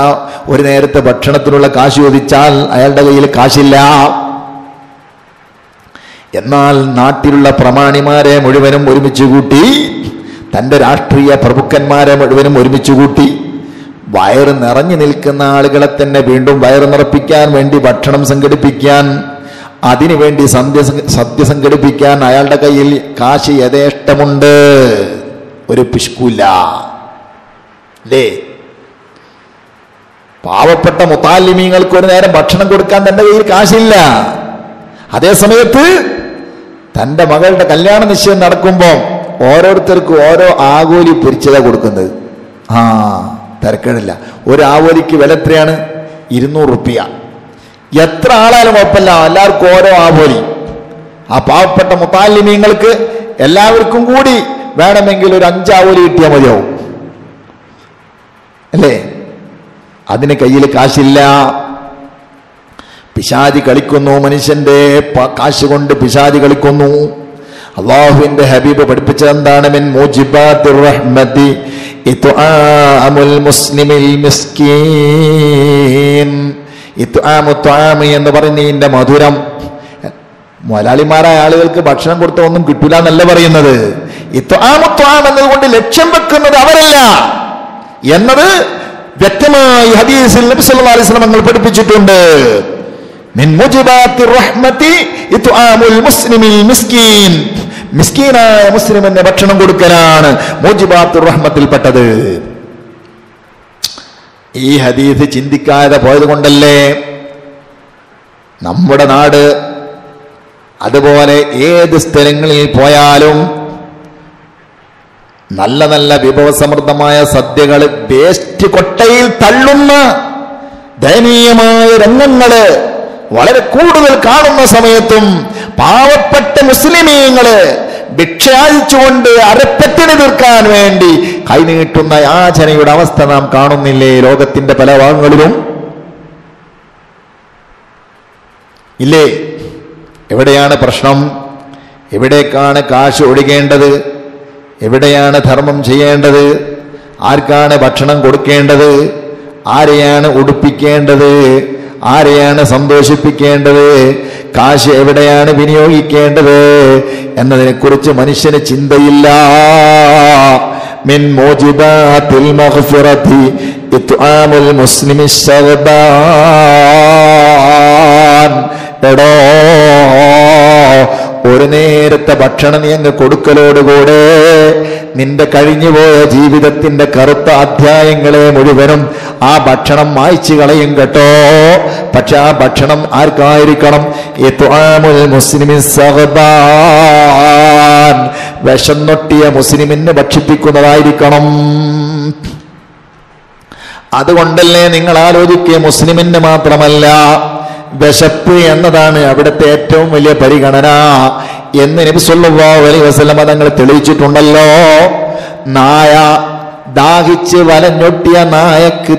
A: ഒരു നേരത്തെ ഭക്ഷണത്തിനുള്ള കാശ് ചോദിച്ചാൽ അയാളുടെ കയ്യിൽ കാശില്ല. എന്നാൽ നാട്ടിലുള്ള പ്രമാണിമാരെ മുഴുവനും ഒരുമിച്ച് കൂട്ടി, തൻ്റെ രാഷ്ട്രീയ പ്രഭുക്കന്മാരെ മുഴുവനും ഒരുമിച്ച് കൂട്ടി, വയറ് നിറഞ്ഞു നിൽക്കുന്ന ആളുകളെ തന്നെ വീണ്ടും വയറ് നിറപ്പിക്കാൻ വേണ്ടി ഭക്ഷണം സംഘടിപ്പിക്കാൻ, അതിനുവേണ്ടി സദ്യ സംഘടിപ്പിക്കാൻ അയാളുടെ കയ്യിൽ കാശ് യഥേഷ്ടമുണ്ട്. ഒരു പിശുക്കില്ല അല്ലേ. പാവപ്പെട്ട മുതാലിമീങ്ങൾക്ക് ഒരു നേരം ഭക്ഷണം കൊടുക്കാൻ തൻ്റെ കയ്യിൽ കാശില്ല. അതേ സമയത്ത് തൻ്റെ മകളുടെ കല്യാണ നിശ്ചയം നടക്കുമ്പോൾ ഓരോരുത്തർക്കും ഓരോ ആവോലി പൊരിച്ചതാ കൊടുക്കുന്നത്. തിരക്കേടില്ല. ഒരു ആവോലിക്ക് വില എത്രയാണ്? 200 റുപ്യ. എത്ര ആളായാലും കുഴപ്പമില്ല, എല്ലാവർക്കും ഓരോ ആവോലി. ആ പാവപ്പെട്ട മുതാലിമീങ്ങൾക്ക് എല്ലാവർക്കും കൂടി വേണമെങ്കിൽ ഒരു 5 ആവോലി കിട്ടിയാൽ മതിയാവും അല്ലേ. അതിന് കയ്യിൽ കാശില്ല. പിശാചി കളിക്കുന്നു, മനുഷ്യന്റെ കാശ് കൊണ്ട് പിശാചി കളിക്കുന്നു. അല്ലാഹുവിന്റെ ഹബീബ് പഠിപ്പിച്ചത് എന്താണ്? മിൻ മൂജിബാത്തിർ റഹ്മതി ഇത്ആമുൽ മുസ്ലിമിൽ മിസ്കീൻ. ഇത്ആമു ത്വാമ എന്ന് പറയുന്നതിന്റെ മധുരം. മുതലാളിമാരായ ആളുകൾക്ക് ഭക്ഷണം കൊടുത്ത ഒന്നും കിട്ടൂല എന്നല്ല പറയുന്നത്. ഇത്ആമു ത്വാമ എന്നതുകൊണ്ട് ലക്ഷ്യം വെക്കുന്നത് അവരല്ല എന്നത് വ്യക്തമായി ഹദീസിൽ നബി സല്ലല്ലാഹു അലൈഹി വസല്ലം തങ്ങൾ പഠിപ്പിച്ചിട്ടുണ്ട്. മിൻ മുജിബാത്തിർ റഹ്മതി ഇത്ആമുൽ മുസ്ലിമിൽ മിസ്കീൻ. മിസ്കീനായ മുസ്ലിമിന് ഭക്ഷണം കൊടുക്കലാണ് മുജിബാത്തുർ റഹ്മത്തിൽപ്പെട്ടത്. ഈ ഹദീസ് ചിന്തിക്കാതെ പോയത് കൊണ്ടല്ലേ നമ്മുടെ നാട് അതുപോലെ ഏത് സ്ഥലങ്ങളിൽ പോയാലും നല്ല നല്ല വിഭവസമൃദ്ധമായ സദ്യകൾ വേസ്റ്റ് കൊട്ടയിൽ തള്ളുന്ന ദയനീയമായ രംഗങ്ങള് വളരെ കൂടുതൽ കാണുന്ന സമയത്തും പാവപ്പെട്ട മുസ്ലിമീങ്ങള് ഭിക്ഷയാചിച്ചുകൊണ്ട് അരപ്പറ്റിന് തീർക്കാൻ വേണ്ടി കൈനീട്ടുന്ന യാചനയുടെ അവസ്ഥ നാം കാണുന്നില്ലേ ലോകത്തിന്റെ പല ഭാഗങ്ങളിലും? ഇല്ലേ? എവിടെയാണ് പ്രശ്നം? എവിടേക്കാണ് കാശ് ഒഴുകേണ്ടത്? എവിടെയാണ് ധർമ്മം ചെയ്യേണ്ടത്? ആർക്കാണ് ഭക്ഷണം കൊടുക്കേണ്ടത്? ആരെയാണ് ഉടുപ്പിക്കേണ്ടത്? ആരെയാണ് സന്തോഷിപ്പിക്കേണ്ടത്? കാശ് എവിടെയാണ് വിനിയോഗിക്കേണ്ടത് എന്നതിനെക്കുറിച്ച് മനുഷ്യന് ചിന്തയില്ല. മിൻ മൂജിബാത്തിൽ മഗ്ഫിറതി ഇത്ആമുൽ മുസ്ലിമി ശഅബാൻ. എടോ, ഒരു നേരത്തെ ഭക്ഷണം നീ അങ്ങ് കൊടുക്കലോടുകൂടെ നിന്റെ കഴിഞ്ഞുപോയ ജീവിതത്തിന്റെ കറുത്ത അധ്യായങ്ങളെ മുഴുവനും ആ ഭക്ഷണം മായ്ച്ചു കളയും കേട്ടോ. പക്ഷെ ആ ഭക്ഷണം ആർക്കായിരിക്കണം? ഇത്ആമുൽ മുസ്ലിമി ശഅബാൻ. വിശന്നൊട്ടിയ മുസ്ലിമിനെ ഭക്ഷിപ്പിക്കുന്നതായിരിക്കണം. അതുകൊണ്ടല്ലേ നിങ്ങൾ ആലോചിക്കുക, മുസ്ലിമിന് മാത്രമല്ല വിശപ്പ് എന്നതാണ് അവിടുത്തെ ഏറ്റവും വലിയ പരിഗണന എന്ന് നബി സല്ലല്ലാഹു അലൈഹി വസല്ലം തങ്ങൾ തെളിയിച്ചിട്ടുണ്ടല്ലോ. നായ ദാഹിച്ച് വലഞ്ഞൊട്ടിയ നായക്ക്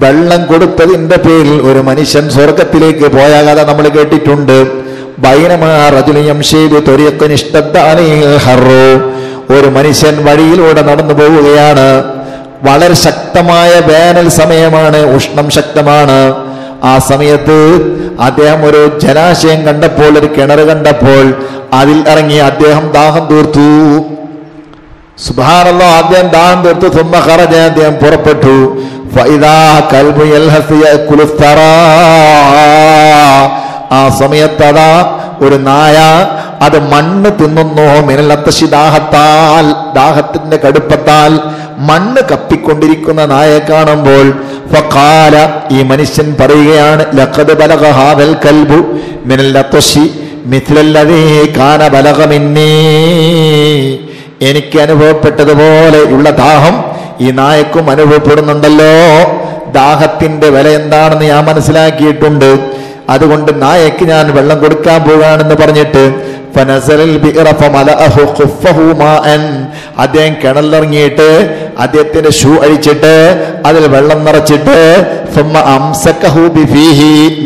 A: വെള്ളം കൊടുത്തതിന്റെ പേരിൽ ഒരു മനുഷ്യൻ സ്വർഗത്തിലേക്ക് പോയ കഥ നമ്മൾ കേട്ടിട്ടുണ്ട്. ഒരു മനുഷ്യൻ വഴിയിലൂടെ നടന്നു പോവുകയാണ്. വളരെ ശക്തമായ വേനൽ സമയമാണ്, ഉഷ്ണം ശക്തമാണ്. ആ സമയത്ത് അദ്ദേഹം ഒരു ജലാശയം കണ്ടപ്പോൾ, ഒരു കിണർ കണ്ടപ്പോൾ അതിൽ ഇറങ്ങി അദ്ദേഹം ദാഹം തീർത്തു. സുബ്ഹാനല്ലാഹ്, അദ്ദേഹം ദാഹം തീർത്തു. സുമ്മ ഖറജ, അദ്ദേഹം പുറപ്പെട്ടു. ഫഇദാ കൽബു യൽഹസ് യഅകുലു ഥറാ. ആ സമയത്ത് അതാ ഒരു നായ അത് മണ്ണ് തിന്നുന്നു, മിനലത്തശി ദാഹത്താൽ, ദാഹത്തിന്റെ കടുപ്പത്താൽ മണ്ണ് കപ്പിക്കൊണ്ടിരിക്കുന്ന നായയെ കാണുമ്പോൾ ഫഖാല, ഈ മനുഷ്യൻ പറയുകയാണ്, ലഖദ് ബലഗ ഹാദൽ കൽബു മിനലത്തശി മിത്ലല്ലദീ കാന ബലഗ മിന്നീ, എനിക്ക് അനുഭവപ്പെട്ടതുപോലെയുള്ള ദാഹം ഈ നായക്കും അനുഭവപ്പെടുന്നുണ്ടല്ലോ. ദാഹത്തിന്റെ വില എന്താണെന്ന് ഞാൻ മനസ്സിലാക്കിയിട്ടുണ്ട്. അതുകൊണ്ട് നായക്ക് ഞാൻ വെള്ളം കൊടുക്കാൻ പോവുകയാണെന്ന് പറഞ്ഞിട്ട് അദ്ദേഹം കിണറിലിറങ്ങിയിട്ട് അദ്ദേഹത്തിന്റെ ഷൂ അഴിച്ചിട്ട് അതിൽ വെള്ളം നിറച്ചിട്ട്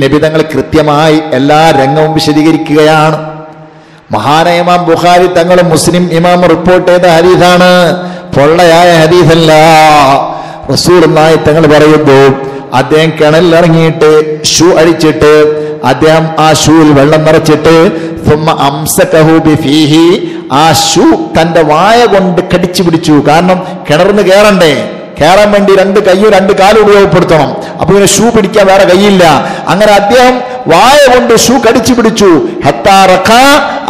A: നബി തങ്ങൾ കൃത്യമായി എല്ലാ രംഗവും വിശദീകരിക്കുകയാണ്. മഹാനായ ഇമാം ബുഖാരി തങ്ങളും മുസ്ലിം ഇമാം റിപ്പോർട്ട് ചെയ്ത ഹദീസാണ്, പൊള്ളയായ ഹദീസല്ല. റസൂലുള്ളാഹി തങ്ങൾ പറയുന്നു, അദ്ദേഹം കിണലിറങ്ങിയിട്ട് ഷൂ അഴിച്ചിട്ട് അദ്ദേഹം ആ ഷൂവിൽ വെള്ളം നിറച്ചിട്ട് ആ ഷൂ തന്റെ വായ കൊണ്ട് കടിച്ചു പിടിച്ചു. കാരണം കിണറിന് കയറാൻ വേണ്ടി രണ്ട് കൈയും രണ്ട് കാലും ഉപയോഗപ്പെടുത്തണം. അപ്പൊ ഇങ്ങനെ ഷൂ പിടിക്കാൻ വേറെ കൈയില്ല. അങ്ങനെ അദ്ദേഹം വായ കൊണ്ട് ഷൂ കടിച്ചു പിടിച്ചു.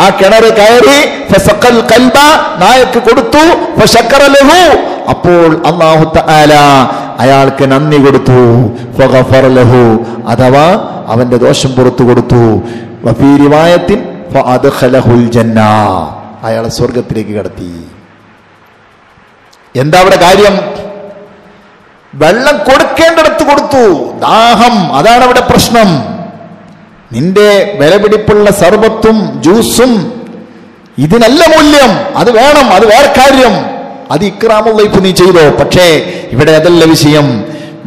A: ആ കിണറ് കയറി നായക്ക് കൊടുത്തു. അപ്പോൾ അല്ലാഹു തആല അയാൾക്ക് നന്ദി കൊടുത്തു. ഫഗഫറ ലഹു, അഥവാ അവന്റെ ദോഷം പുറത്തു കൊടുത്തു. വഫീ റിവായത്തിൻ ഫഅദ്ഖലഹുൽ ജന്ന, അയാളെ സ്വർഗത്തിലേക്ക് കടത്തി. എന്താ അവിടെ കാര്യം? വെള്ളം കൊടുക്കേണ്ടിടത്ത് കൊടുത്തു. ദാഹം, അതാണ് അവിടെ പ്രശ്നം. നിന്റെ വിലപിടിപ്പുള്ള സർബത്തും ജ്യൂസും ഇതിനല്ല മൂല്യം, അത് വേണം, അത് വേറെ കാര്യം. അത് ഇക്റാമുൽ ലൈഫ് നീ ചെയ്തോ. പക്ഷേ ഇവിടെ അതല്ല വിഷയം.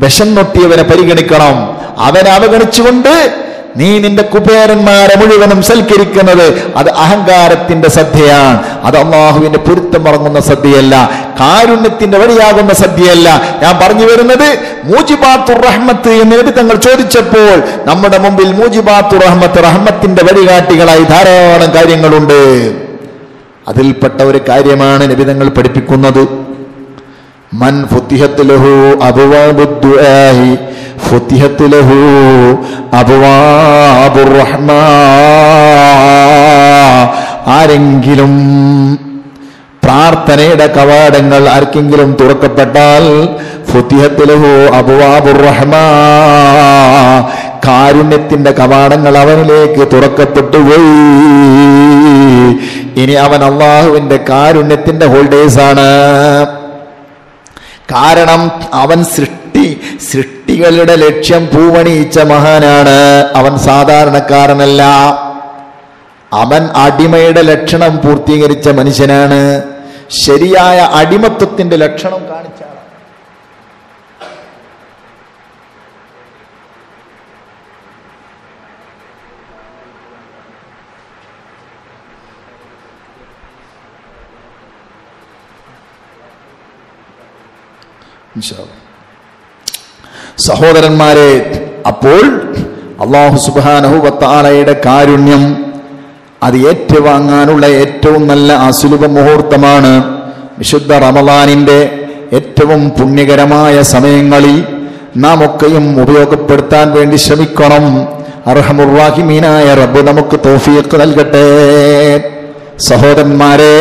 A: വിഷം നൊട്ടിയവനെ പരിഗണിക്കണം. അവനെ അവഗണിച്ചുകൊണ്ട് നീ നിന്റെ കുബേരന്മാരെ മുഴുവനും സൽക്കരിക്കുന്നത് അത് അഹങ്കാരത്തിന്റെ സദ്യയാണ്. അത് അല്ലാഹുവിന്റെ പൊരുത്തമിറങ്ങുന്ന സദ്യയല്ല, കാരുണ്യത്തിന്റെ വഴിയാകുന്ന സദ്യയല്ല. ഞാൻ പറഞ്ഞു വരുന്നത് മൂജിബാത്തുർ റഹ്മത്ത് എന്ന് നബി തങ്ങൾ ചോദിച്ചപ്പോൾ നമ്മുടെ മുമ്പിൽ മൂജിബാത്തുർ റഹ്മത്ത്, റഹ്മത്തിന്റെ വഴികാട്ടികളായി ധാരാളം കാര്യങ്ങളുണ്ട്. അതിൽപ്പെട്ട ഒരു കാര്യമാണ് നബി തങ്ങൾ പഠിപ്പിക്കുന്നത്. മൻ ഫുതിഹത് ലഹു അബ്വാബുദ് ദുആഇ ഫുതിഹത് ലഹു അബ്വാബുർ റഹ്മാ, ആരെങ്കിലും പ്രാർത്ഥനയുടെ കവാടങ്ങൾ ആർക്കെങ്കിലും തുറക്കപ്പെട്ടാൽ ഫുതിഹത് ലഹു അബ്വാബുർ റഹ്മാ, കാരുണ്യത്തിന്റെ കവാടങ്ങൾ അവനിലേക്ക് തുറക്കപ്പെട്ടുപോയി. ഇനി അവൻ അല്ലാഹുവിന്റെ കാരുണ്യത്തിന്റെ ഹോൾഡേഴ്സാണ്. കാരണം അവൻ സൃഷ്ടികളുടെ ലക്ഷ്യം പൂവണിയിച്ച മഹാനാണ്. അവൻ സാധാരണക്കാരനല്ല. അവൻ അടിമയുടെ ലക്ഷണം പൂർത്തീകരിച്ച മനുഷ്യനാണ്. ശരിയായ അടിമത്വത്തിന്റെ ലക്ഷണം കാണിച്ച ആളാണ്. സഹോദരന്മാരെ, അപ്പോൾ അല്ലാഹു സുബ്ഹാനഹു വ തആലയുടെ കാരുണ്യം അത് ഏറ്റുവാങ്ങാനുള്ള ഏറ്റവും നല്ല അസുലഭ മുഹൂർത്തമാണ്. വിശുദ്ധ റമളാനിന്റെ ഏറ്റവും പുണ്യകരമായ സമയങ്ങളിൽ നാം ഒക്കെയും ഉപയോഗപ്പെടുത്താൻ വേണ്ടി ശ്രമിക്കണം. അർഹമുർ റഹീമീനായ റബ്ബ് നമുക്ക് തൗഫീഖ് നൽകട്ടെ. സഹോദരന്മാരെ,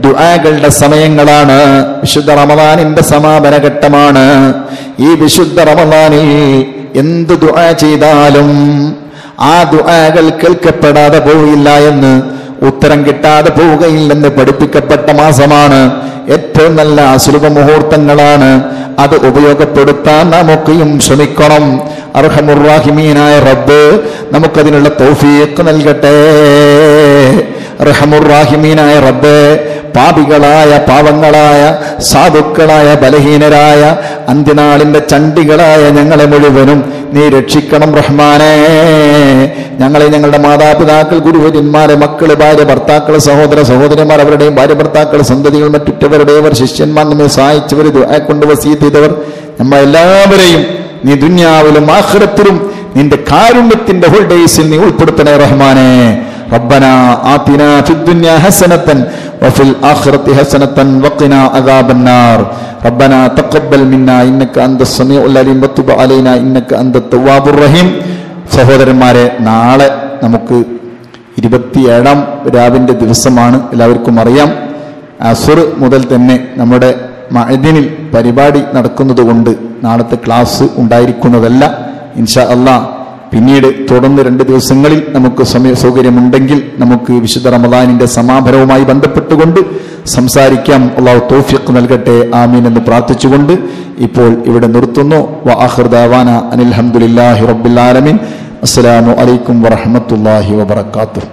A: ദുആകളുടെ സമയങ്ങളാണ്. വിശുദ്ധ റമളാനിന്റെ സമാപന ഘട്ടമാണ്. ഈ വിശുദ്ധ റമളാനിൽ എന്ത് ദുആ ചെയ്താലും ആ ദുആകൾ കേൾക്കപ്പെടാതെ പോവില്ല എന്ന്, ഉത്തരം കിട്ടാതെ പോവുകയില്ലെന്ന് പഠിപ്പിക്കപ്പെട്ട മാസമാണ്. ഏറ്റവും നല്ല അസുലഭ മുഹൂർത്തങ്ങളാണ്. അത് ഉപയോഗപ്പെടുത്താൻ നമുക്കെയും ശ്രമിക്കണം. അർഹമുർ റഹീമീനായ റബ്ബ് നമുക്കതിനുള്ള തൗഫീഖ് നൽകട്ടെ. റഹമുർ റഹീമീനായ റബ്ബ്, പാപികളായ പാവങ്ങളായ സാധുക്കളായ ബലഹീനരായ അന്ത്യനാളിന്റെ ചണ്ടികളായ ഞങ്ങളെ മുഴുവനും നീ രക്ഷിക്കണം റഹ്മാനേ. ഞങ്ങളെ, ഞങ്ങളുടെ മാതാപിതാക്കൾ, ഗുരുവര്യന്മാരെ, മക്കള്, ഭാര്യ, ഭർത്താക്കള്, സഹോദര സഹോദരിമാർ, അവരുടെയും ഭാര്യ ഭർത്താക്കൾ, സന്തതികൾ, മറ്റുറ്റവരുടെയവർ, ശിഷ്യന്മാർ, നമ്മെ സഹായിച്ചവർ, ദുആ കൊണ്ട് വസീയത്ത് ചെയ്തവർ, നമ്മ എല്ലാവരെയും നീ ദുനിയാവിലും ആഖിറത്തിലും നിന്റെ കാരുണ്യത്തിന്റെ ഹോൾഡേഴ്സിൽ നീ ഉൾപ്പെടുത്തണേ റഹ്മാനേ. ربنا آتنا في الدنيا حسنة وفي الآخرة حسنة وقنا عذاب النار. ربنا تقبل منا إنك أنت السميع العليم وتب علينا إنك أنت التواب الرحيم. സഹോദരന്മാരെ, നാളെ നമുക്ക്
B: 27-ാം രാവിന്റെ ദിവസമാണ്. എല്ലാവർക്കും അറിയാം, അസുർ മുതൽ തന്നെ നമ്മുടെ മഅദിനിൽ പരിപാടി നടക്കുന്നത് കൊണ്ട് നാളത്തെ ക്ലാസ് ഉണ്ടായിരിക്കുന്നതല്ല. ഇൻഷാ അല്ലാഹ് പിന്നീട് തുടർന്ന് 2 ദിവസങ്ങളിൽ നമുക്ക് സൗകര്യമുണ്ടെങ്കിൽ നമുക്ക് വിശുദ്ധ റമദാനിന്റെ സമാപനവുമായി ബന്ധപ്പെട്ടുകൊണ്ട് സംസാരിക്കാം. അല്ലാഹു തൗഫീഖ് നൽകട്ടെ, ആമീൻ എന്ന് പ്രാർത്ഥിച്ചുകൊണ്ട് ഇപ്പോൾ ഇവിടെ നിർത്തുന്നു. വആഖിറു ദഅവാന അനിൽ ഹംദുലില്ലാഹി റബ്ബിൽ ആലമീൻ. അസ്സലാമു അലൈക്കും വറഹ്മത്തുള്ളാഹി വബറകാതുഹു.